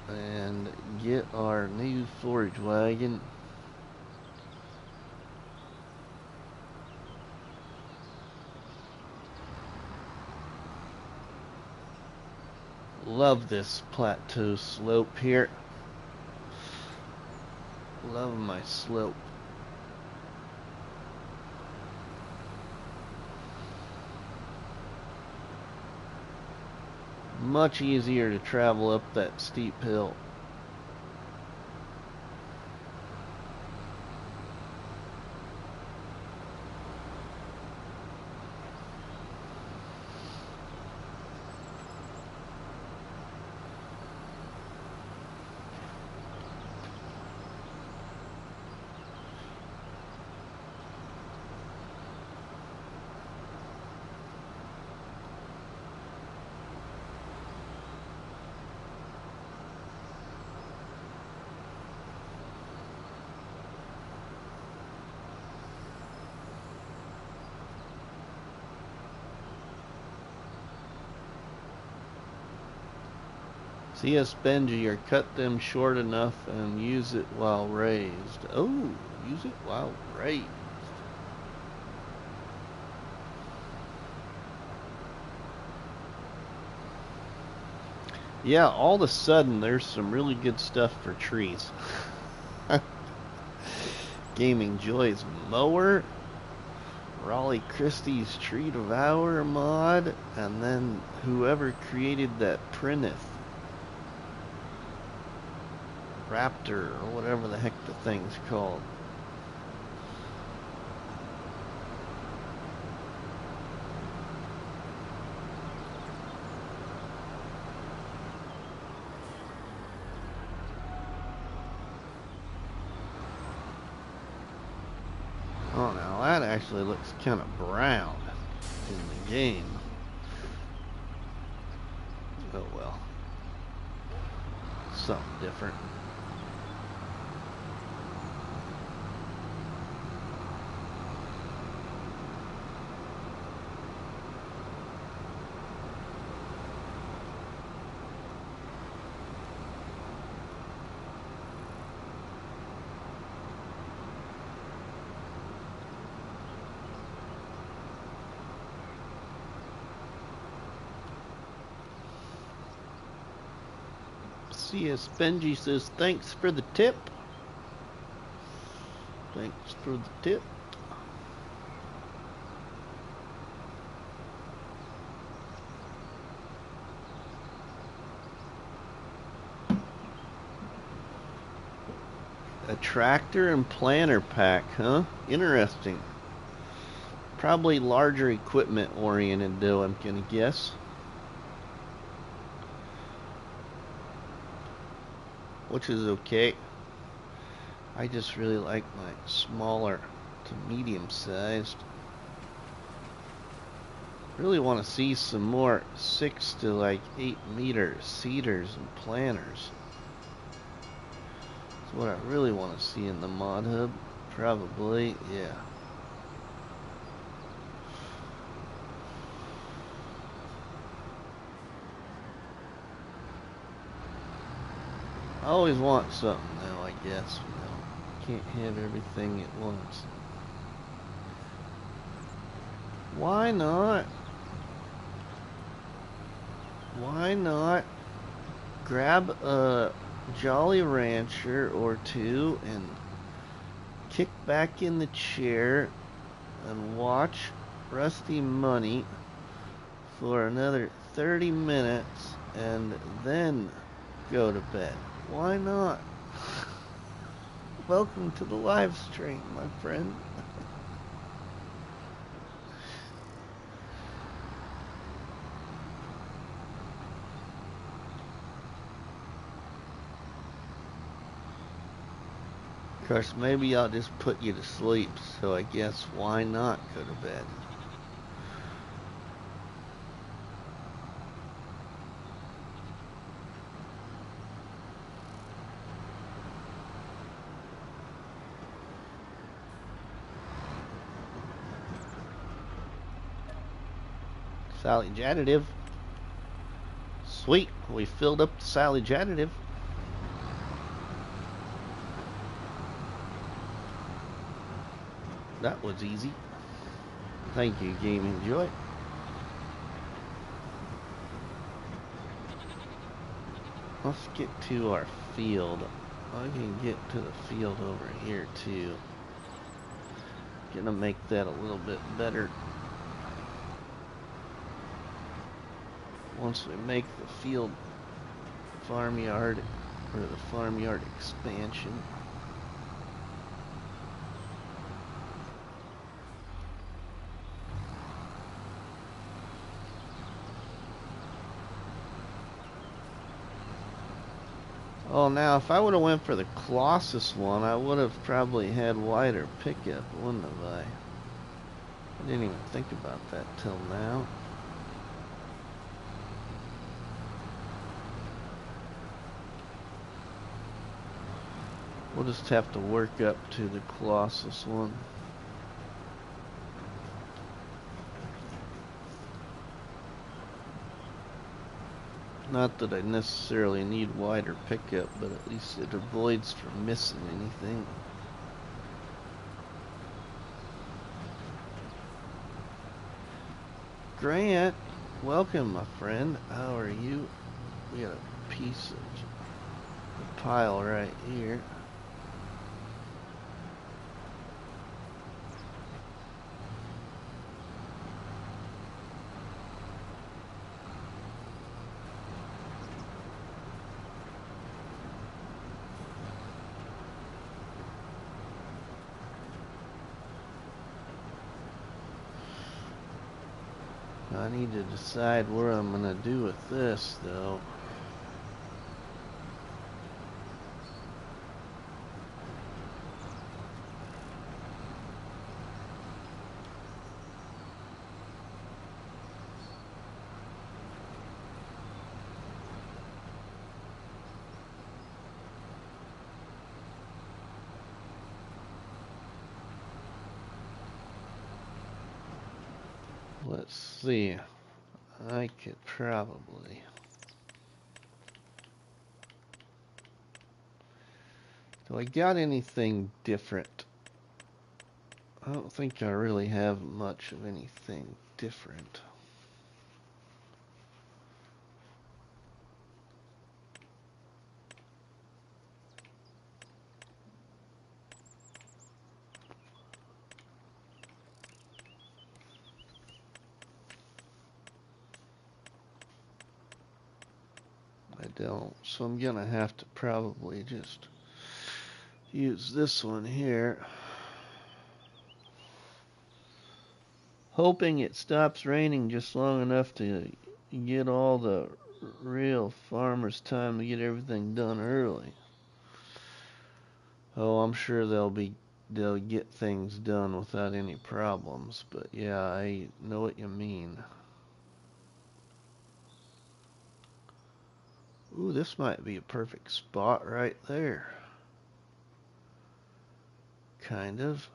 Speaker 1: and get our new forage wagon. Love this plateau slope here. Love my slope. Much easier to travel up that steep hill. CS Benji, or cut them short enough and use it while raised. Oh, use it while raised. Yeah, all of a sudden there's some really good stuff for trees. Gaming Joy's mower, Raleigh Christie's Tree Devour mod, and then whoever created that Prinith Raptor, or whatever the heck the thing's called. Oh, now that actually looks kind of brown in the game. Oh well. Something different. CS Benji says, thanks for the tip. Thanks for the tip. A tractor and planter pack, huh? Interesting. Probably larger equipment oriented though, I'm gonna guess. Which is okay. I just really like my smaller to medium sized. Really want to see some more 6 to like 8 meter seeders and planters. That's what I really want to see in the mod hub. Probably, yeah. I always want something though, I guess. You know, can't have everything at once. Why not? Why not grab a Jolly Rancher or two and kick back in the chair and watch RustyMoney for another 30 minutes and then go to bed? Why not? Welcome to the live stream, my friend. Of course, maybe I'll just put you to sleep, so I guess why not go to bed? Sally Jadditive. Sweet, we filled up the silage additive. That was easy. Thank you, Gaming Joy. Let's get to our field. I can get to the field over here too. Gonna make that a little bit better. Once we make the field farmyard, or the farmyard expansion. Oh, now if I would have went for the Colossus one, I would have probably had wider pickup, wouldn't have I? I didn't even think about that till now. We'll just have to work up to the Colossus one. Not that I necessarily need wider pickup, but at least it avoids from missing anything. Grant, welcome my friend. How are you? We got a piece of the pile right here. I need to decide what I'm gonna do with this though. Let's see. I could probably. Do I got anything different? I don't think I really have much of anything different. Don't. So I'm gonna have to probably just use this one here. Hoping it stops raining just long enough to get all the real farmers time to get everything done early. Oh, I'm sure they'll get things done without any problems, but yeah, I know what you mean. Ooh, this might be a perfect spot right there. Kind of.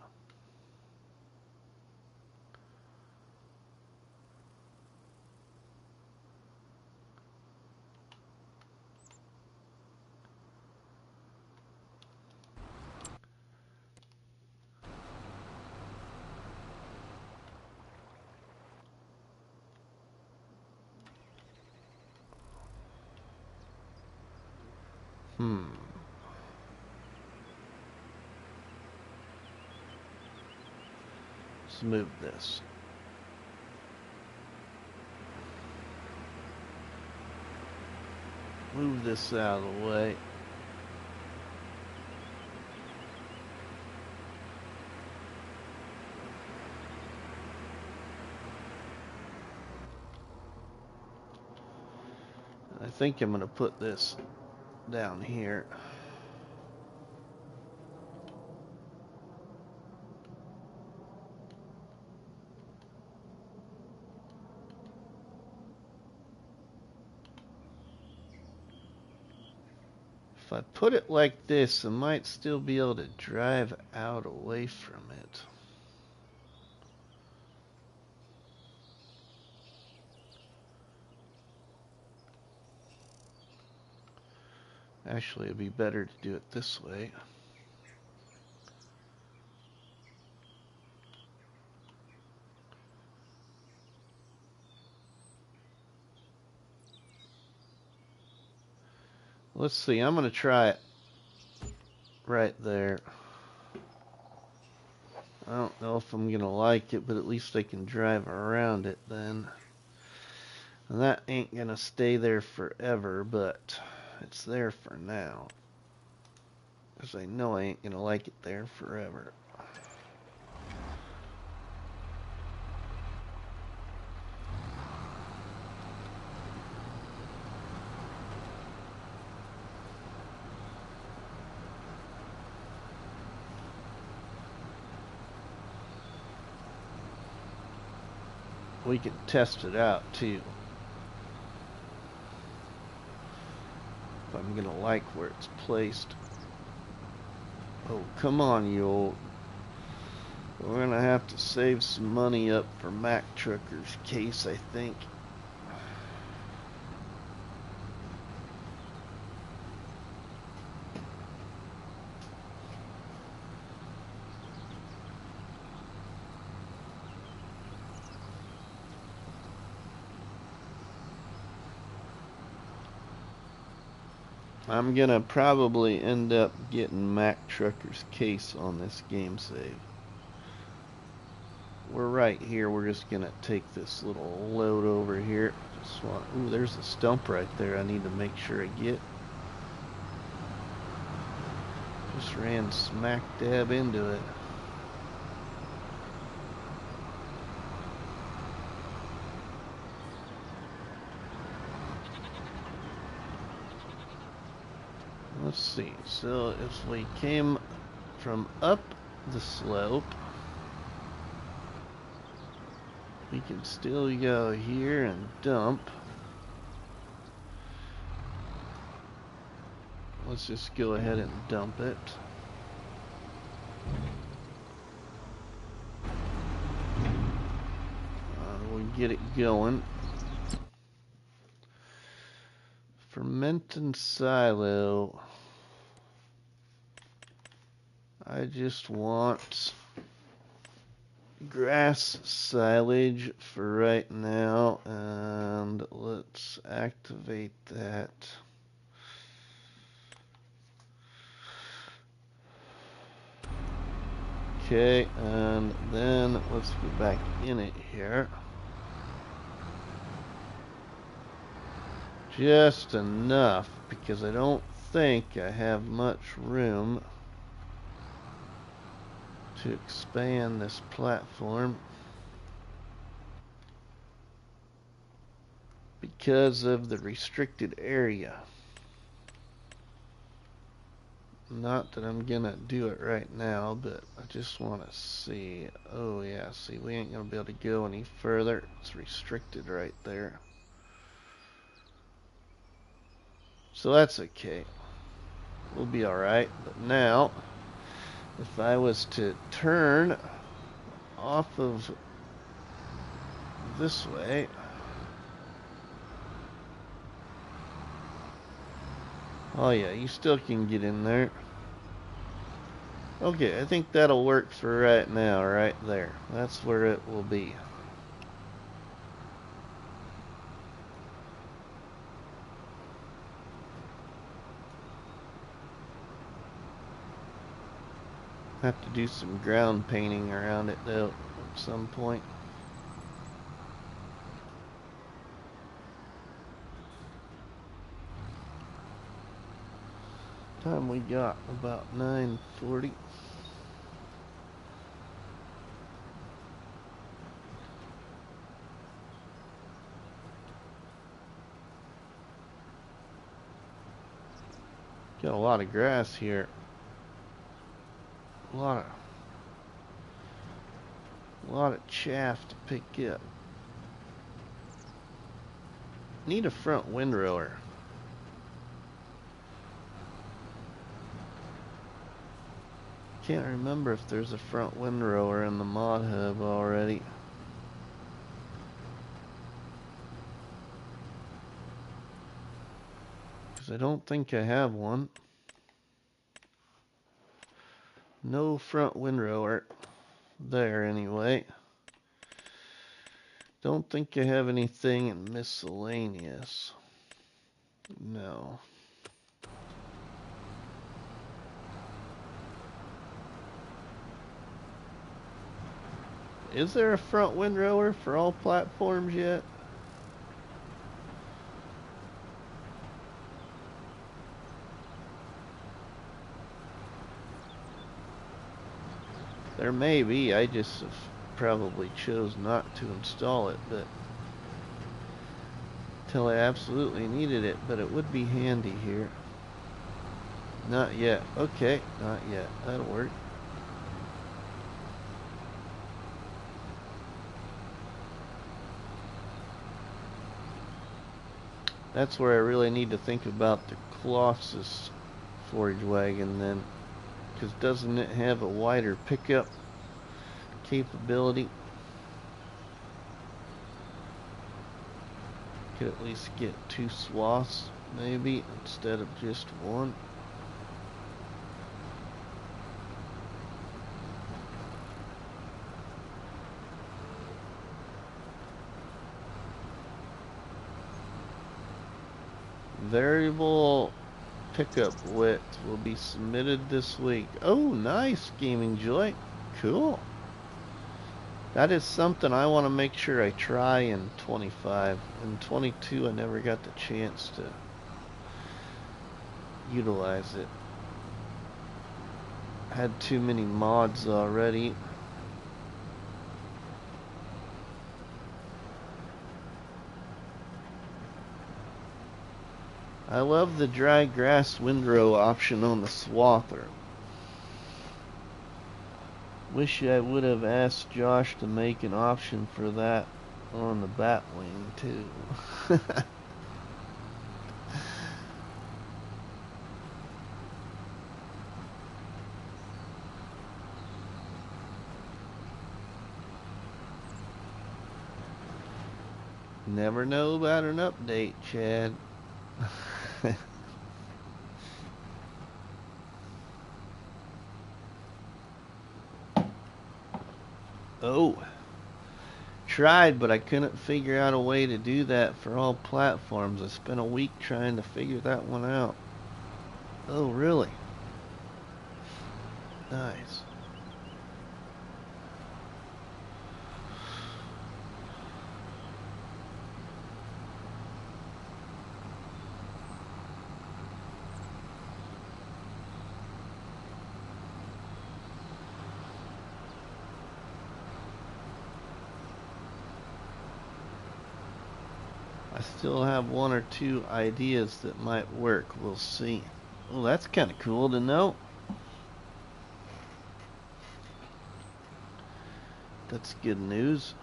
Speaker 1: Let's move this. Move this out of the way. I think I'm going to put this down here. If I put it like this, I might still be able to drive out away from it. Actually, it'd be better to do it this way. Let's see, I'm going to try it right there. I don't know if I'm going to like it, but at least I can drive around it then. And that ain't going to stay there forever, but it's there for now. Because I know I ain't going to like it there forever. We can test it out too. If I'm gonna like where it's placed. Oh, come on, you old. We're gonna have to save some money up for Mac Trucker's case, I think. I'm gonna probably end up getting Mac Trucker's case on this game save. We're right here. We're just gonna take this little load over here. Just want. Ooh, there's a stump right there. I need to make sure I get. Just ran smack dab into it. Let's see, so if we came from up the slope, we can still go here and dump. Let's just go ahead and dump it. We'll get it going. Fermenting silo. I just want grass silage for right now, and let's activate that. Okay, and then let's go back in it here. Just enough, because I don't think I have much room to expand this platform because of the restricted area. Not that I'm gonna do it right now, but I just want to see. Oh yeah, see, we ain't gonna be able to go any further. It's restricted right there. So that's okay. We'll be alright. But now, if I was to turn off of this way, oh yeah, you still can get in there. Okay, I think that'll work for right now, right there. That's where it will be. Have to do some ground painting around it though at some point. Time we got about 9:40. Got a lot of grass here. A lot of chaff to pick up. Need a front windrower. Can't remember if there's a front windrower in the mod hub already. because I don't think I have one. No front windrower there anyway. Don't think I have anything in miscellaneous. No. Is there a front windrower for all platforms yet? There may be. I just probably chose not to install it, but till I absolutely needed it, but it would be handy here. Not yet. Okay, not yet. That'll work. That's where I really need to think about the Colossus forage wagon then, because doesn't it have a wider pickup capability? Could at least get 2 swaths maybe instead of just 1. Variable pickup width will be submitted this week. Oh, nice, Gaming Joy. Cool. That is something I want to make sure I try in 25. In 22, I never got the chance to utilize it. I had too many mods already. I love the dry grass windrow option on the swather. Wish I would have asked Josh to make an option for that on the Batwing too. Never know about an update, Chad. Oh, tried, but I couldn't figure out a way to do that for all platforms. I spent a week trying to figure that one out. Oh, really? Nice. I still have 1 or 2 ideas that might work. We'll see. Well, that's kind of cool to know. That's good news.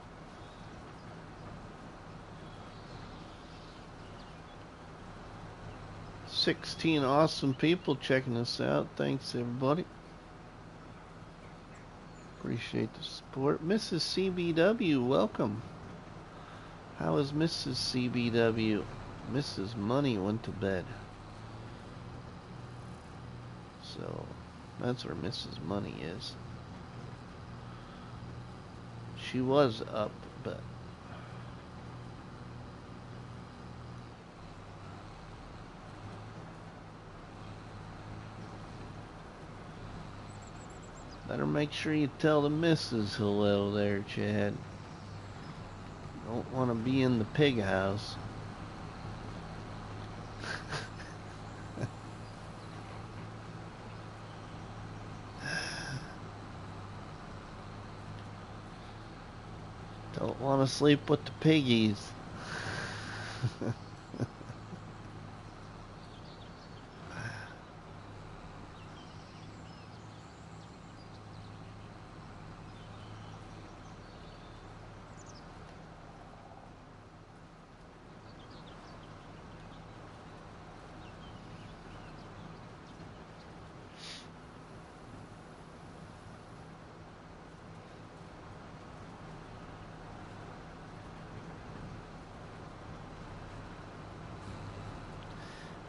Speaker 1: $16 awesome people checking us out. Thanks, everybody. Appreciate the support. Mrs. CBW, welcome. How is Mrs. CBW? Mrs. Money went to bed. So, that's where Mrs. Money is. She was up, but... better make sure you tell the missus hello there, Chad. Don't want to be in the pig house. Don't want to sleep with the piggies.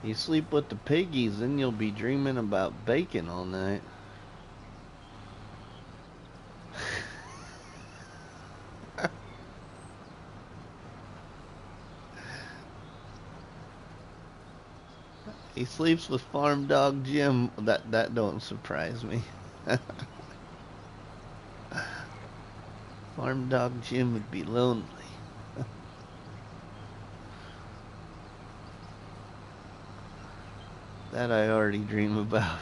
Speaker 1: You sleep with the piggies, then you'll be dreaming about bacon all night. He sleeps with Farm Dog Jim. That don't surprise me. Farm Dog Jim would be lonely. That I already dream about.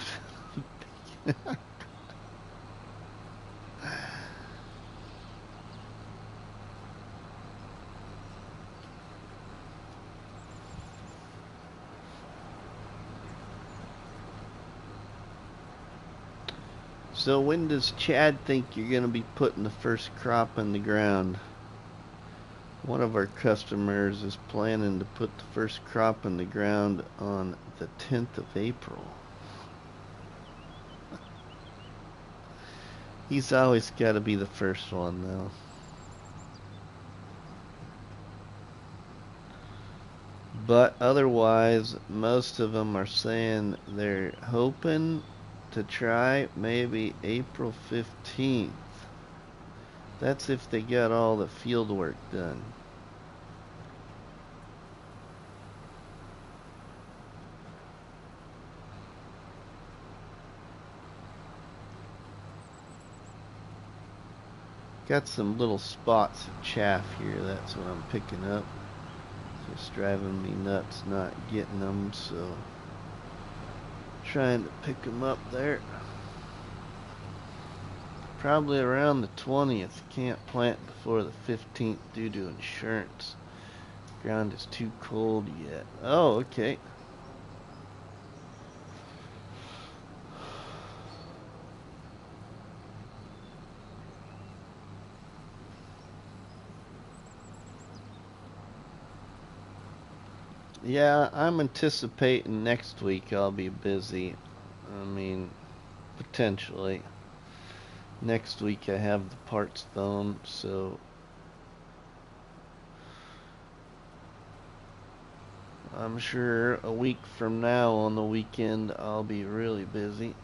Speaker 1: So when does Chad think you're going to be putting the first crop in the ground? One of our customers is planning to put the first crop in the ground on the 10th of April. He's always got to be the first one, though. But otherwise, most of them are saying they're hoping to try maybe April 15th. That's if they got all the field work done. Got some little spots of chaff here, that's what I'm picking up. Just driving me nuts not getting them, so trying to pick them up there. Probably around the 20th. Can't plant before the 15th due to insurance. Ground is too cold yet. Oh, okay. Yeah, I'm anticipating next week I'll be busy. I mean, potentially. Next week I have the parts phone, so I'm sure a week from now on the weekend I'll be really busy.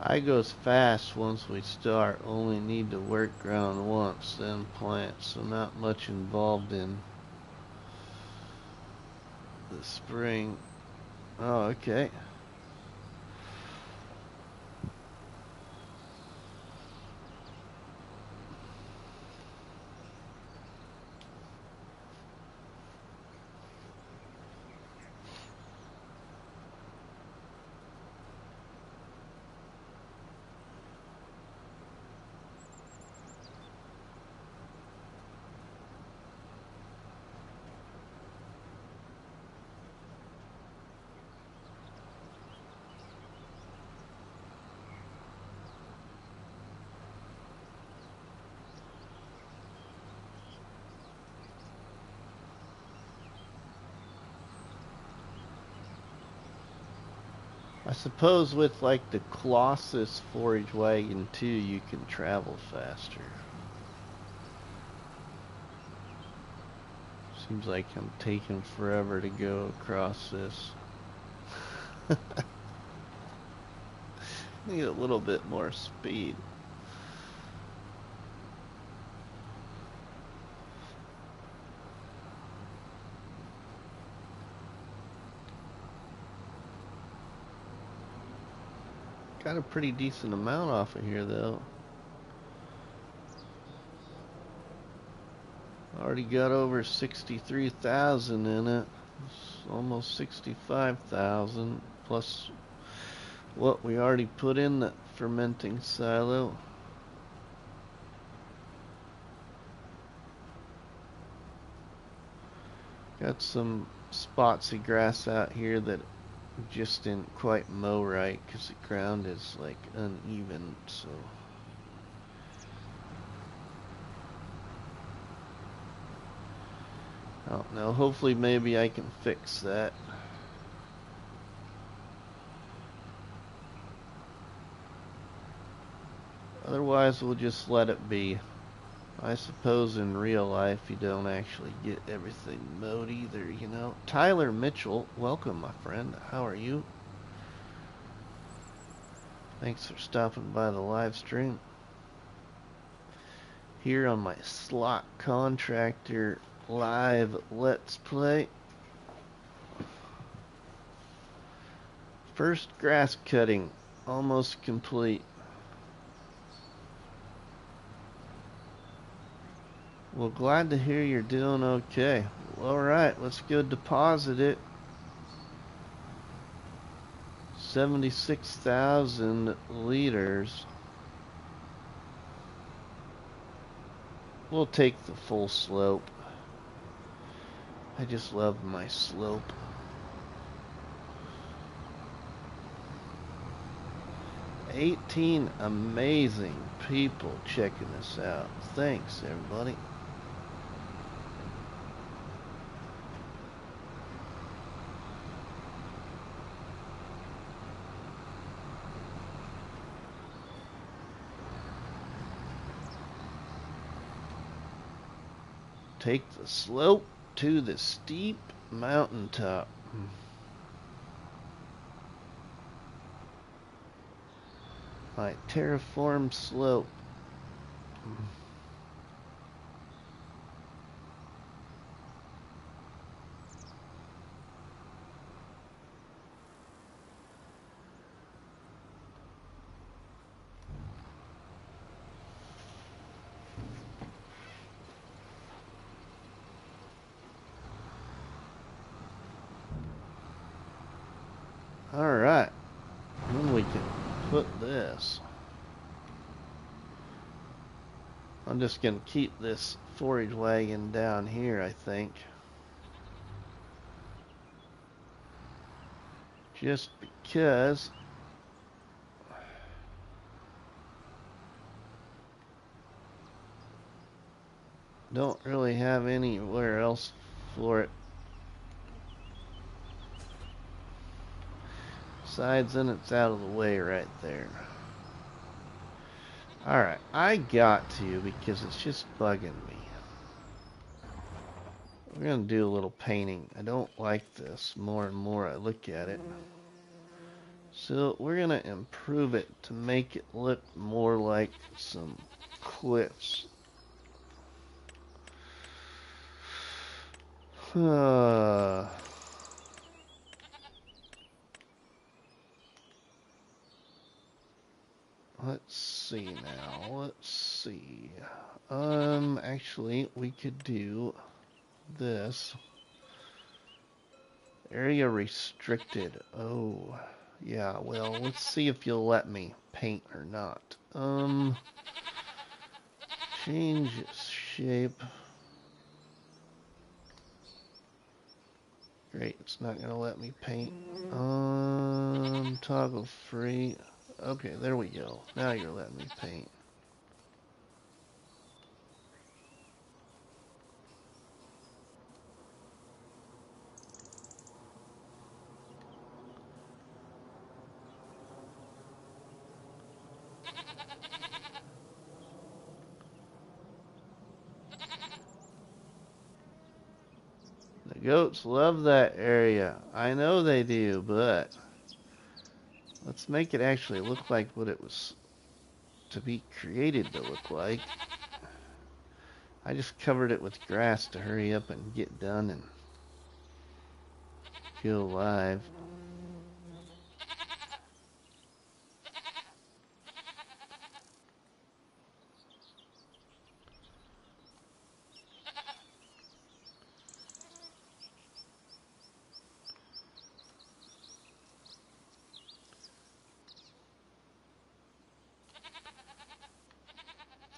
Speaker 1: I goes fast once we start. Only need to work ground once, then plant. So not much involved in the spring. Oh, okay. I suppose with like the Colossus forage wagon too, you can travel faster. Seems like I'm taking forever to go across this. Need a little bit more speed. Got a pretty decent amount off of here though. Already got over 63,000 in it. It's almost 65,000 plus what we already put in the fermenting silo. Got some spots of grass out here that just didn't quite mow right because the ground is like uneven, so I don't know. Hopefully maybe I can fix that. Otherwise we'll just let it be. I suppose in real life you don't actually get everything mowed either, you know. Tyler Mitchell, welcome my friend. How are you? Thanks for stopping by the live stream. Here on my Slot Contractor live Let's Play. First grass cutting, almost complete. Well, glad to hear you're doing okay. Alright, let's go deposit it. 76,000 liters. We'll take the full slope. I just love my slope. $18 amazing people checking this out. Thanks, everybody. Take the slope to the steep mountaintop. My terraform slope. Alright, then we can put this. I'm just going to keep this forage wagon down here, I think. Just because don't really have anywhere else for it. Besides, then it's out of the way right there. Alright, I got to because it's just bugging me. We're going to do a little painting. I don't like this more and more I look at it. So we're going to improve it to make it look more like some cliffs. Let's see now. Let's see. Actually, we could do this. Area restricted. Oh, yeah. Well, let's see if you'll let me paint or not. Change shape. Great. It's not gonna let me paint. Toggle free. Okay, there we go. Now you're letting me paint. The goats love that area. I know they do, but let's make it actually look like what it was to be created to look like. I just covered it with grass to hurry up and get done and go live.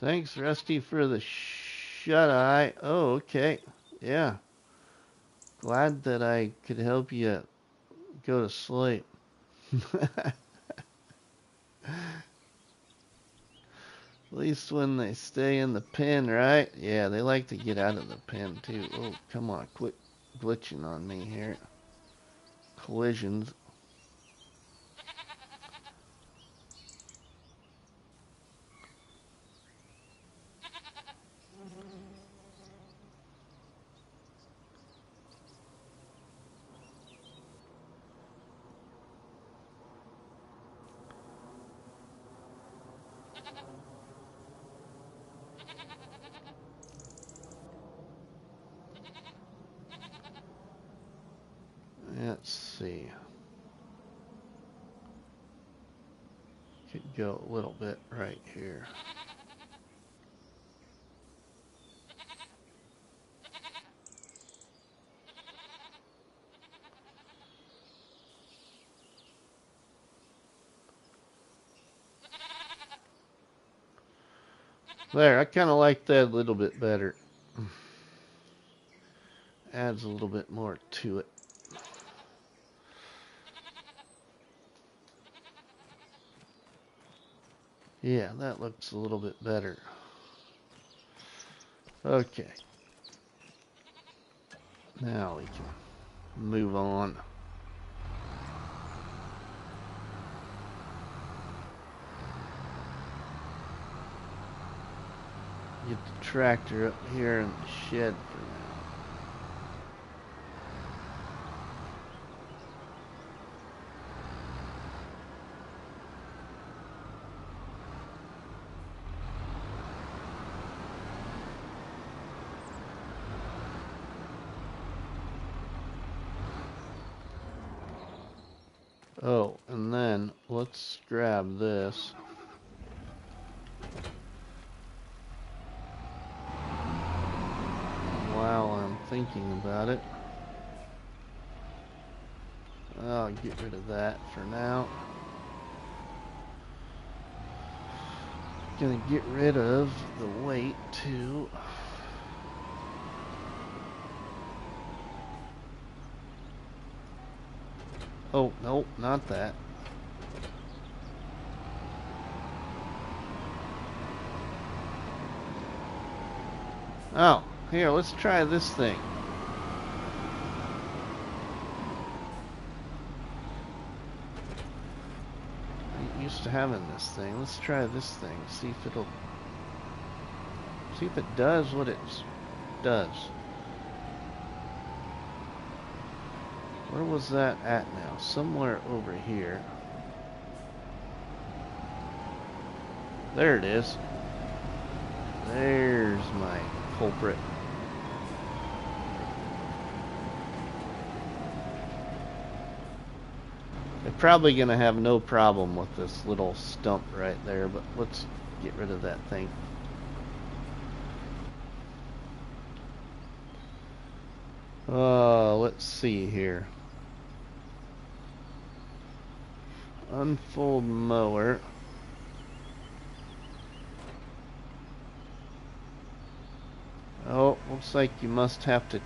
Speaker 1: Thanks, Rusty, for the shut-eye. Oh, okay. Yeah. Glad that I could help you go to sleep. At least when they stay in the pen, right? Yeah, they like to get out of the pen too. Oh, come on, quit glitching on me here. Collisions. Let's see. Could go a little bit right here. There, I kind of like that a little bit better. Adds a little bit more to it. Yeah, that looks a little bit better. Okay. Now we can move on. Get the tractor up here in the shed for now. Oh, and then let's grab this. While I'm thinking about it, I'll get rid of that for now. Gonna get rid of the weight too. Oh, nope, not that. Oh, here, let's try this thing. I'm used to having this thing. Let's try this thing. See if it does what it does. Where was that at now? Somewhere over here. There it is. There's my culprit. They're probably going to have no problem with this little stump right there, but let's get rid of that thing. Let's see here. Unfold mower. Oh, looks like you must have to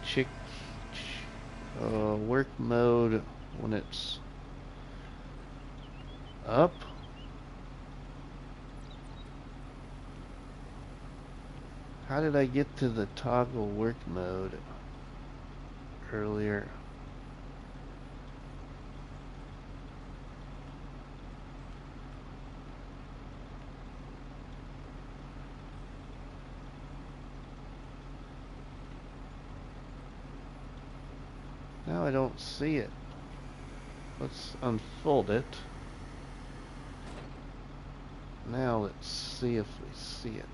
Speaker 1: work mode when it's up. How did I get to the toggle work mode earlier? Now I don't see it. Let's unfold it. Now let's see if we see it.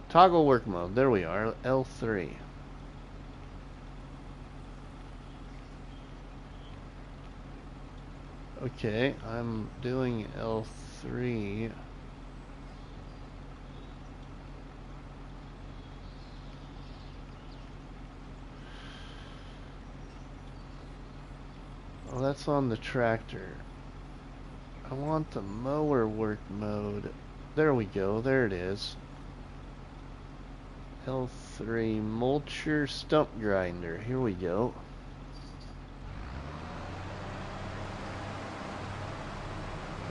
Speaker 1: Toggle work mode. There we are. L3. Okay, I'm doing L3. Oh, that's on the tractor. I want the mower work mode. There we go. There it is. L3 mulcher stump grinder. Here we go.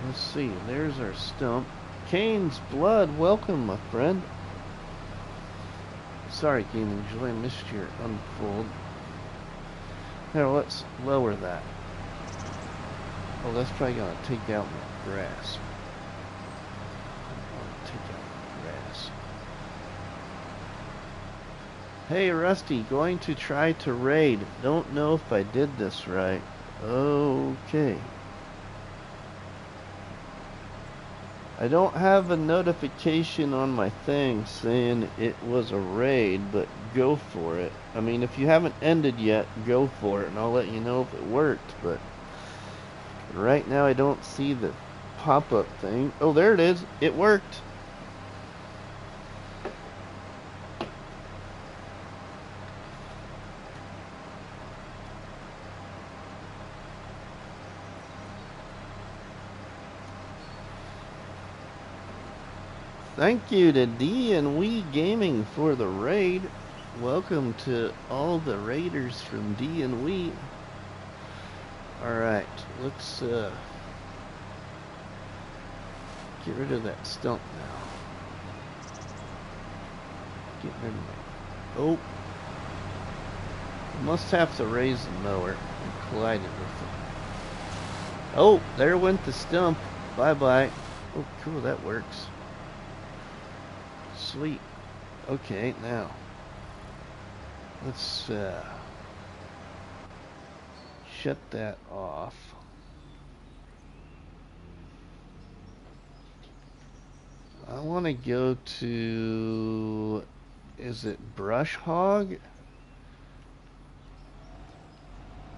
Speaker 1: Let's see, there's our stump. Kane's Blood, welcome, my friend. Sorry, Gaming Joy, I missed your unfold. Now let's lower that. Oh, that's probably gonna take out my grass. Take out my grass. Hey, Rusty, going to try to raid. Don't know if I did this right. Okay. I don't have a notification on my thing saying it was a raid, but go for it. I mean, if you haven't ended yet, go for it, and I'll let you know if it worked, but right now I don't see the pop-up thing. Oh, there it is. It worked. Thank you to D and Wii Gaming for the raid. Welcome to all the raiders from D and Wii. Alright, let's get rid of that stump now. Get rid of it. Oh. Must have to raise the mower and collide it with it. Oh, there went the stump. Bye-bye. Oh, cool, that works. Sweet. Okay, now let's shut that off. I want to go to, is it Brush Hog?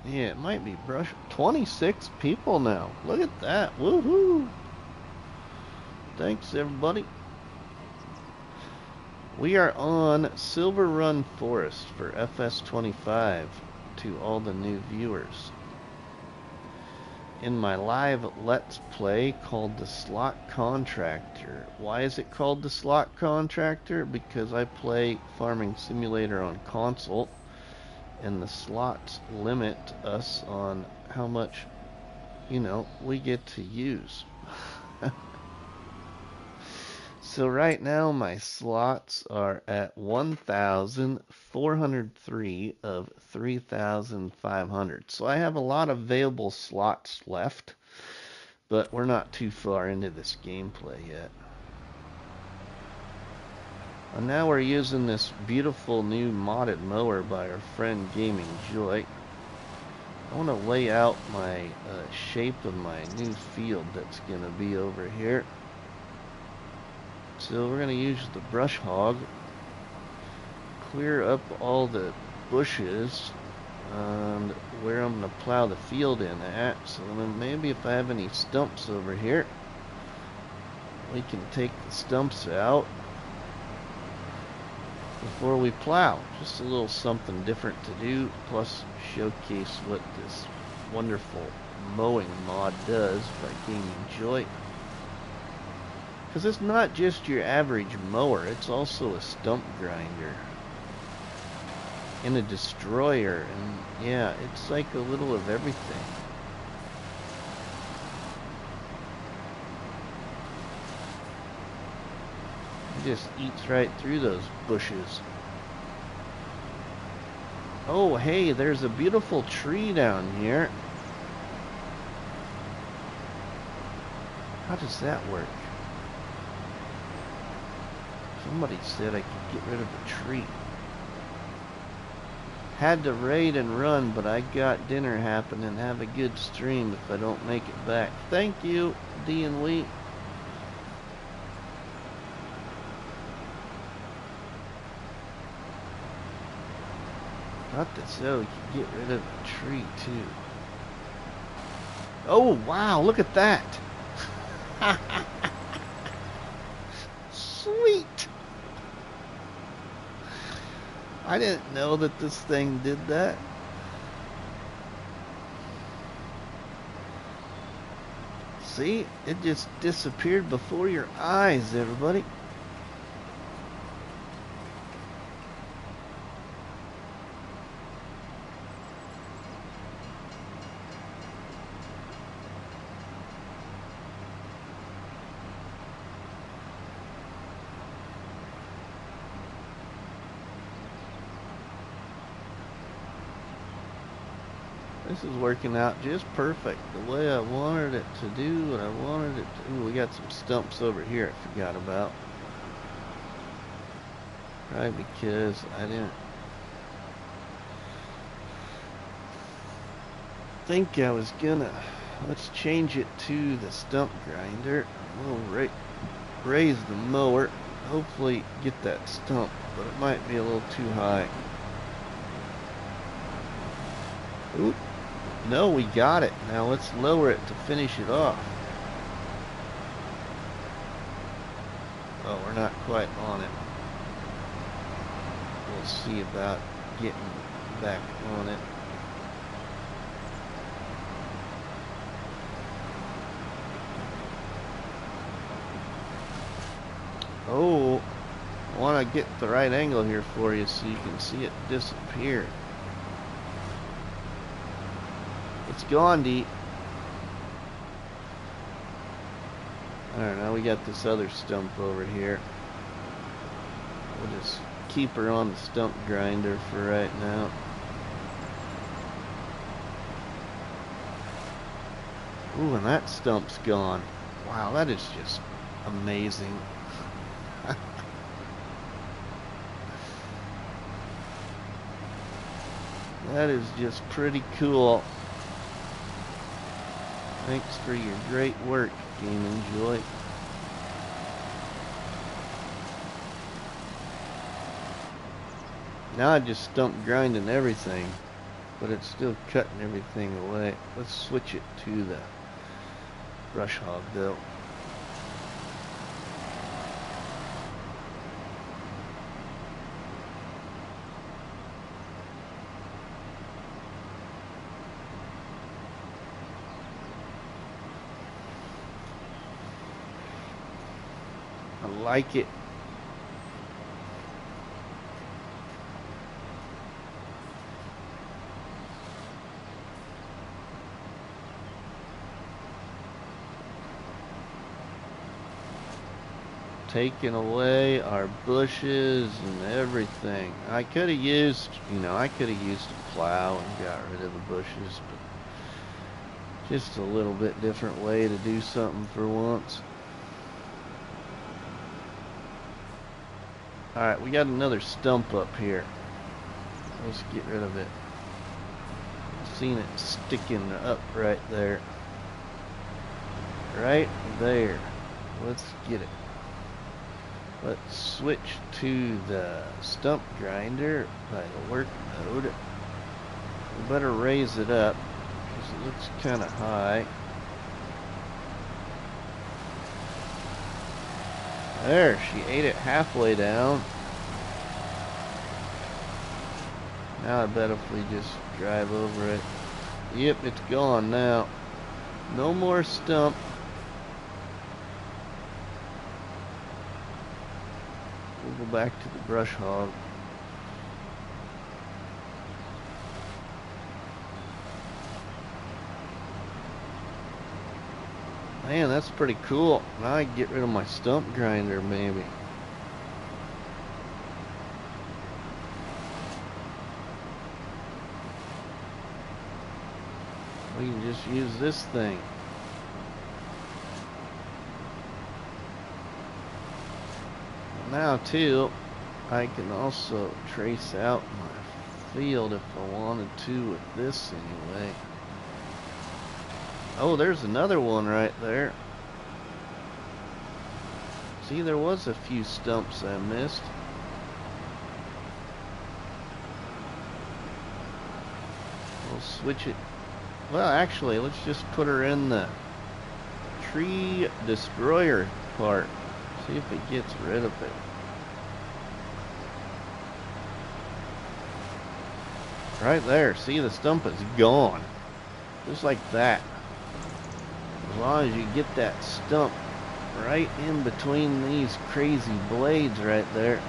Speaker 1: Yeah, it might be Brush. 26 people now. Look at that. Woohoo! Thanks, everybody. We are on Silverrun Forest for FS25 to all the new viewers. In my live Let's Play called the Slot Contractor. Why is it called the Slot Contractor? Because I play Farming Simulator on console, and the slots limit us on how much, you know, we get to use. So right now my slots are at 1,403 of 3,500. So I have a lot of available slots left, but we're not too far into this gameplay yet. And now we're using this beautiful new modded mower by our friend Gaming Joy. I want to lay out my shape of my new field that's going to be over here. So we're going to use the brush hog, clear up all the bushes, and where I'm going to plow the field in at. So then maybe if I have any stumps over here, we can take the stumps out before we plow. Just a little something different to do, plus showcase what this wonderful mowing mod does by Gaming Joy. Because it's not just your average mower, it's also a stump grinder and a destroyer, and yeah, it's like a little of everything. It just eats right through those bushes. Oh, hey, there's a beautiful tree down here. How does that work? Somebody said I could get rid of a tree. Had to raid and run, but I got dinner happening. Have a good stream if I don't make it back. Thank you, D and Wheat. Thought that so you could get rid of a tree too. Oh wow, look at that. Sweet. I didn't know that this thing did that. See? It just disappeared before your eyes, everybody. This is working out just perfect, the way I wanted it to do what I wanted it to. Ooh, we got some stumps over here I forgot about. Right, because I didn't think I was gonna. Let's change it to the stump grinder. We'll raise the mower. Hopefully get that stump, but it might be a little too high. Oop. No, we got it. Now let's lower it to finish it off. Oh, we're not quite on it. We'll see about getting back on it. Oh, I want to get the right angle here for you so you can see it disappear. It's gone, D. Alright, now we got this other stump over here. We'll just keep her on the stump grinder for right now. Ooh, and that stump's gone. Wow, that is just amazing. That is just pretty cool. Thanks for your great work, Game Joy. Now I just stump grinding everything, but it's still cutting everything away. Let's switch it to the brush hog though. I like it. Taking away our bushes and everything. I could have used, I could have used a plow and got rid of the bushes, but just a little bit different way to do something for once. Alright, we got another stump up here. Let's get rid of it. I've seen it sticking up right there. Right there. Let's get it. Let's switch to the stump grinder by the work mode. We better raise it up because it looks kind of high. There, she ate it halfway down. Now I bet if we just drive over it. Yep, it's gone now. No more stump. We'll go back to the brush hog. Man, that's pretty cool. Now I can get rid of my stump grinder, maybe. We can just use this thing. Now, too, I can also trace out my field if I wanted to with this anyway. Oh, there's another one right there. See, there was a few stumps I missed. We'll switch it. Well, actually, let's just put her in the tree destroyer part. See if it gets rid of it. Right there. See, the stump is gone. Just like that. As long as you get that stump right in between these crazy blades right there.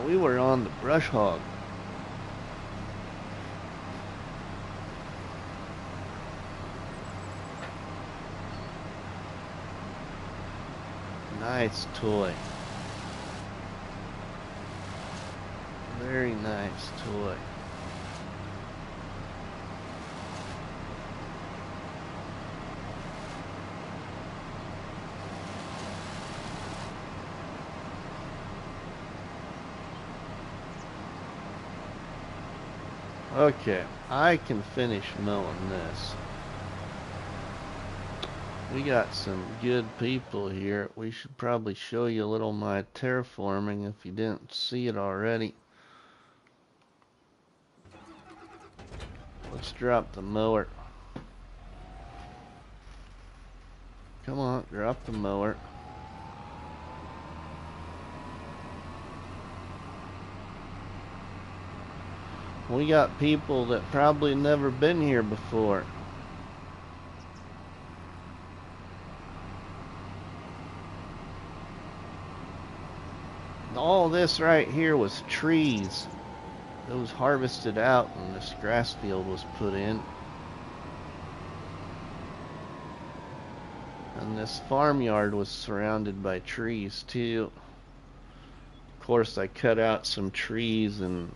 Speaker 1: We were on the brush hog. Nice toy. Very nice toy. Okay, I can finish mowing this. We got some good people here. We should probably show you a little of my terraforming if you didn't see it already. Let's drop the mower. Come on, drop the mower. We got people that probably never been here before. All this right here was trees. It was harvested out and this grass field was put in. And this farmyard was surrounded by trees too. Of course, I cut out some trees and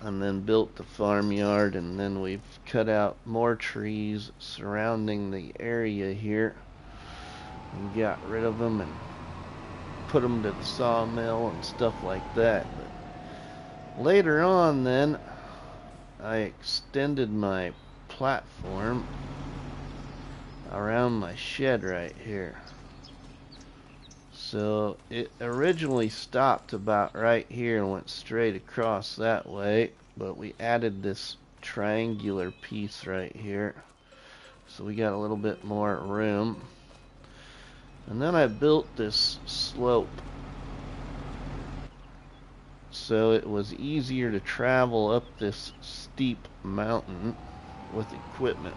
Speaker 1: then built the farmyard, and then we've cut out more trees surrounding the area here and got rid of them and put them to the sawmill and stuff like that. But later on then I extended my platform around my shed right here. So it originally stopped about right here and went straight across that way, but we added this triangular piece right here, so we got a little bit more room. And then I built this slope so it was easier to travel up this steep mountain with equipment.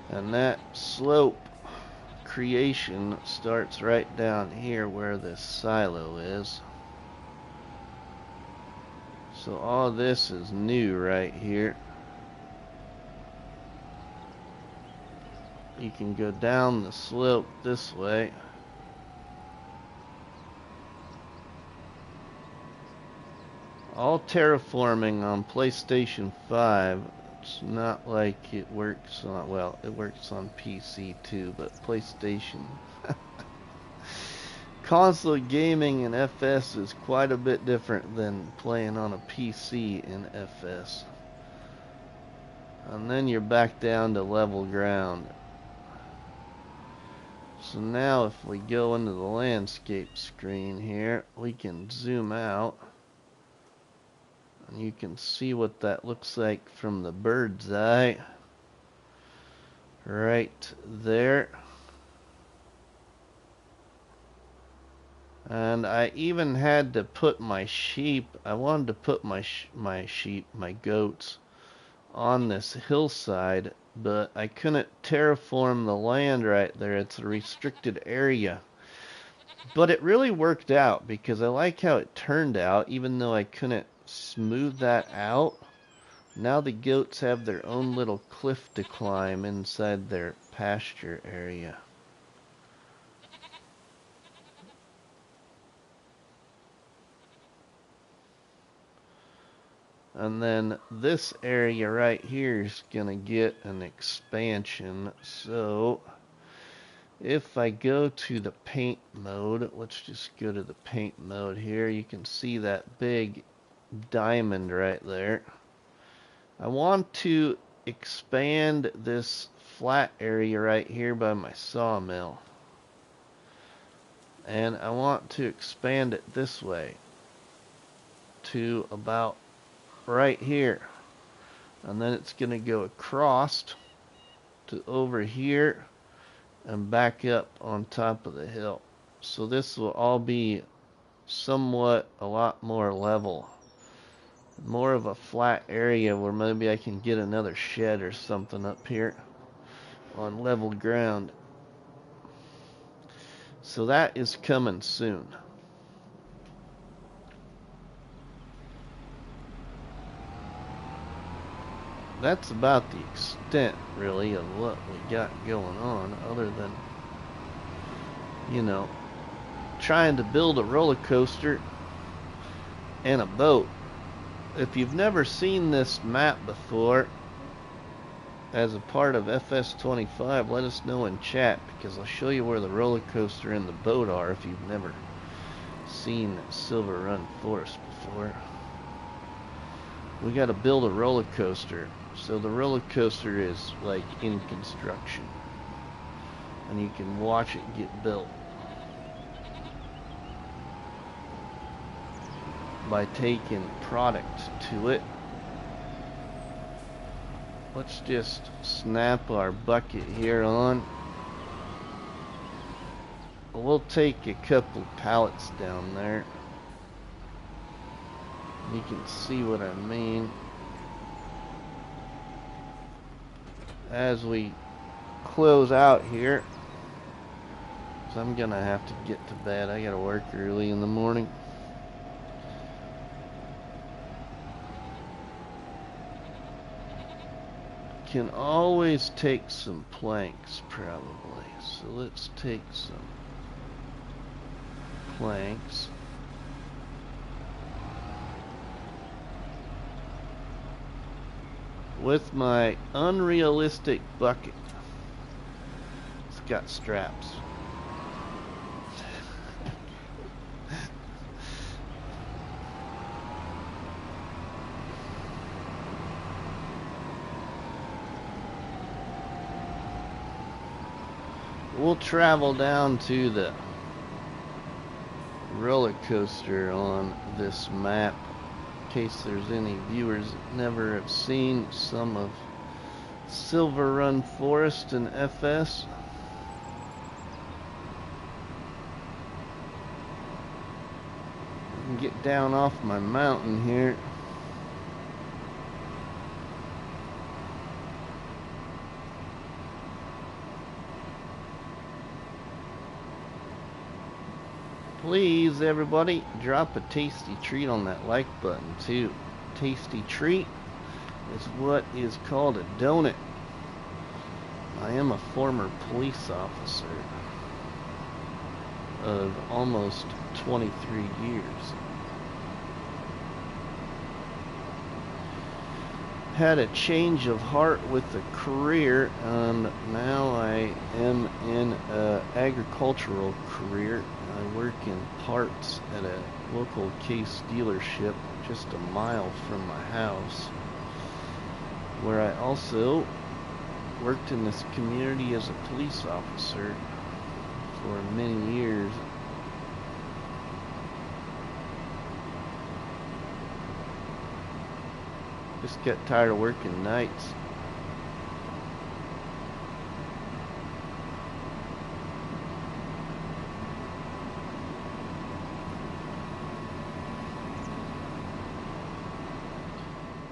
Speaker 1: And that slope creation starts right down here where this silo is. So all this is new right here. You can go down the slope this way. All terraforming on PlayStation 5. It's not like it works on, well, it works on PC too, but PlayStation. Console gaming in FS is quite a bit different than playing on a PC in FS. And then you're back down to level ground. So now if we go into the landscape screen here, we can zoom out. And you can see what that looks like from the bird's eye. Right there. And I even had to put my sheep, I wanted to put my goats on this hillside, but I couldn't terraform the land right there. It's a restricted area. But it really worked out because I like how it turned out, even though I couldn't smooth that out. Now the goats have their own little cliff to climb inside their pasture area. And then this area right here is gonna get an expansion. So if I go to the paint mode, let's just go to the paint mode here. You can see that big diamond right there. I want to expand this flat area right here by my sawmill. And I want to expand it this way to about right here. And then it's going to go across to over here and back up on top of the hill. So this will all be somewhat a lot more level. More of a flat area where maybe I can get another shed or something up here on level ground. So that is coming soon. that's about the extent, really, of what we got going on, other than, you know, trying to build a roller coaster and a boat. If you've never seen this map before as a part of FS25, let us know in chat, because I'll show you where the roller coaster and the boat are if you've never seen Silverrun Forest before. We got to build a roller coaster. So the roller coaster is like in construction, and you can watch it get built by taking product to it. Let's just snap our bucket here on. We'll take a couple pallets down there. You can see what I mean. As we close out here, so I'm gonna have to get to bed. I gotta work early in the morning. Can always take some planks, probably. So let's take some planks. With my unrealistic bucket. It's got straps. We'll travel down to the roller coaster on this map, in case there's any viewers that never have seen some of Silverrun Forest and FS. I can get down off my mountain here. Please, everybody, drop a tasty treat on that like button, too. Tasty treat is what is called a donut. I am a former police officer of almost 23 years. Had a change of heart with the career, and now I am in an agricultural career. I work in parts at a local case dealership just a mile from my house, where I also worked in this community as a police officer for many years. Just got tired of working nights.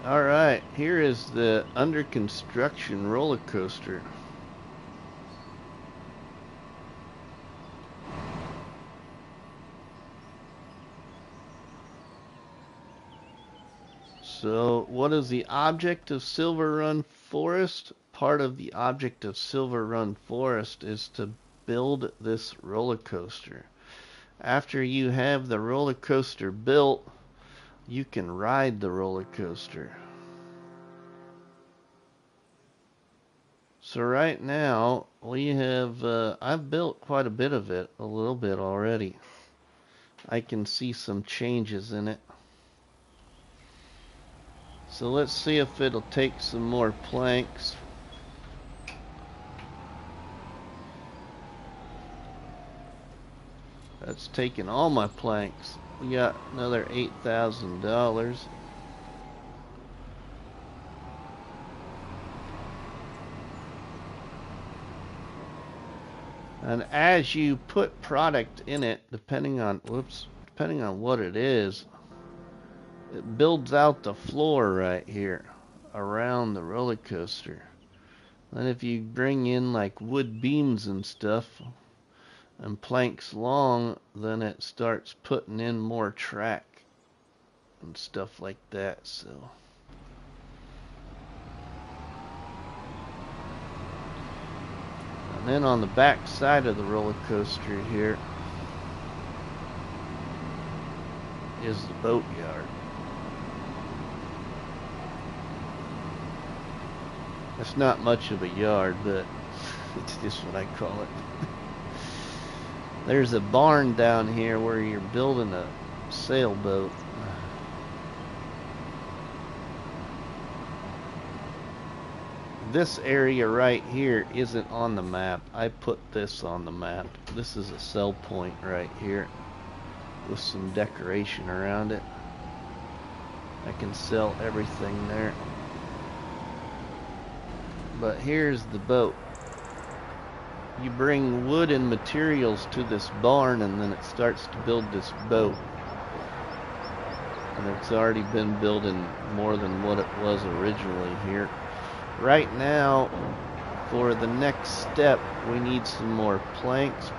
Speaker 1: Alright, here is the under construction roller coaster. So, what is the object of Silverrun Forest? Part of the object of Silverrun Forest is to build this roller coaster. After you have the roller coaster built, you can ride the roller coaster. So right now, we have, I've built quite a bit of it, a little bit already. I can see some changes in it. So let's see if it'll take some more planks. That's taking all my planks. We got another $8,000. And as you put product in it, depending on what it is, it builds out the floor right here around the roller coaster. And if you bring in like wood beams and stuff and planks long, then it starts putting in more track and stuff like that. So then on the back side of the roller coaster here is the boat yard. It's not much of a yard, but it's just what I call it. There's a barn down here where you're building a sailboat. This area right here isn't on the map. I put this on the map. This is a sell point right here with some decoration around it. I can sell everything there. But here's the boat. You bring wood and materials to this barn, and then it starts to build this boat. And it's already been building more than what it was originally here. Right now, for the next step, we need some more planks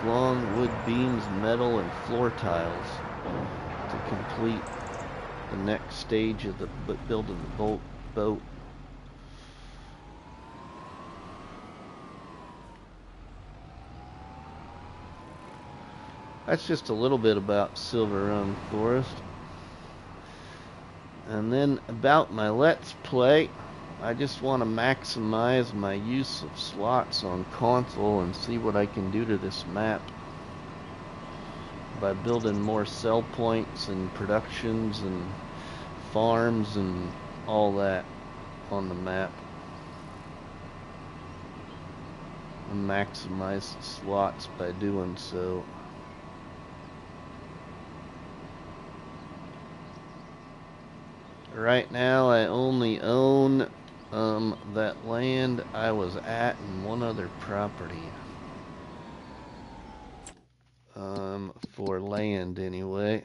Speaker 1: long, wood beams, metal, and floor tiles to complete the next stage of the building the boat. That's just a little bit about Silverrun Forest. And then about my Let's Play, I just want to maximize my use of slots on console and see what I can do to this map by building more sell points and productions and farms and all that on the map. And maximize the slots by doing so. Right now I only own that land I was at and one other property. For land anyway.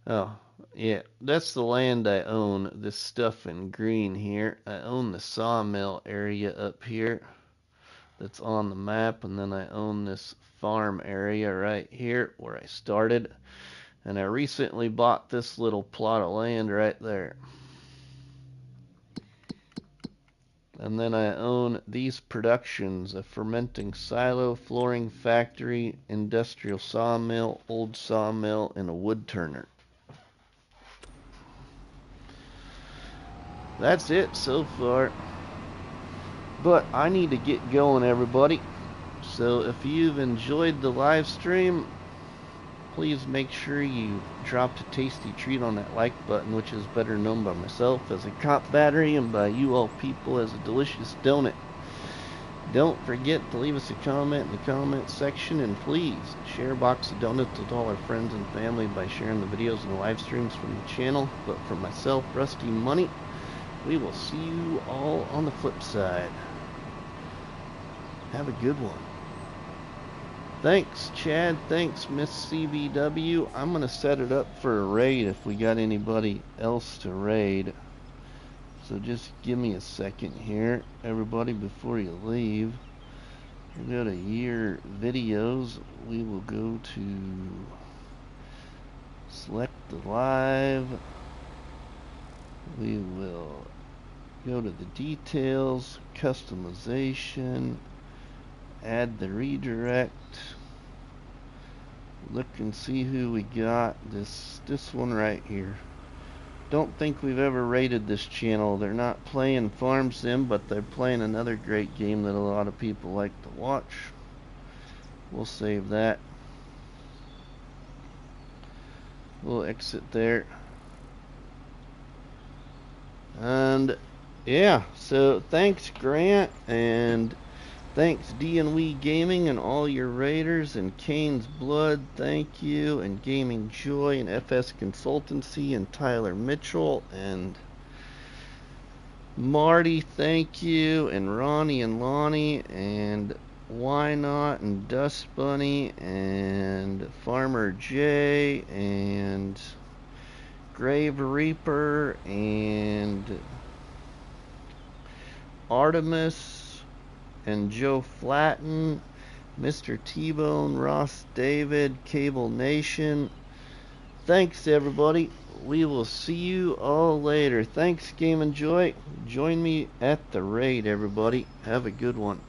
Speaker 1: Oh, yeah, that's the land I own. This stuff in green here. I own the sawmill area up here that's on the map, and then I own this farm area right here where I started. And I recently bought this little plot of land right there. And then I own these productions: a fermenting silo, flooring factory, industrial sawmill, old sawmill, and a wood turner. That's it so far. But I need to get going, everybody. So if you've enjoyed the live stream, please make sure you dropped a tasty treat on that like button, which is better known by myself as a cop battery and by you all people as a delicious donut. Don't forget to leave us a comment in the comment section, and please share a box of donuts with all our friends and family by sharing the videos and the live streams from the channel. But for myself, RustyMoney, we will see you all on the flip side. Have a good one. Thanks, Chad. Thanks, Miss CVW. I'm going to set it up for a raid if we got anybody else to raid. So just give me a second here, everybody, before you leave. We go to year videos. We will go to select the live. We will go to the details, customization, add the redirect, look and see who we got. This one right here. Don't think we've ever rated this channel. They're not playing Farm Sim, but they're playing another great game that a lot of people like to watch. We'll save that. We'll exit there. And yeah, so thanks Grant, and thanks D&We Gaming and all your raiders, and Kane's Blood, thank you, and Gaming Joy, and FS Consultancy, and Tyler Mitchell, and Marty, thank you, and Ronnie and Lonnie, and Why Not, and Dust Bunny, and Farmer J, and Grave Reaper, and Artemis, and Joe Flatten, Mr. T-Bone, Ross David, Cable Nation. Thanks, everybody. we will see you all later. Thanks, Game and Joy. Join me at the raid, everybody. Have a good one.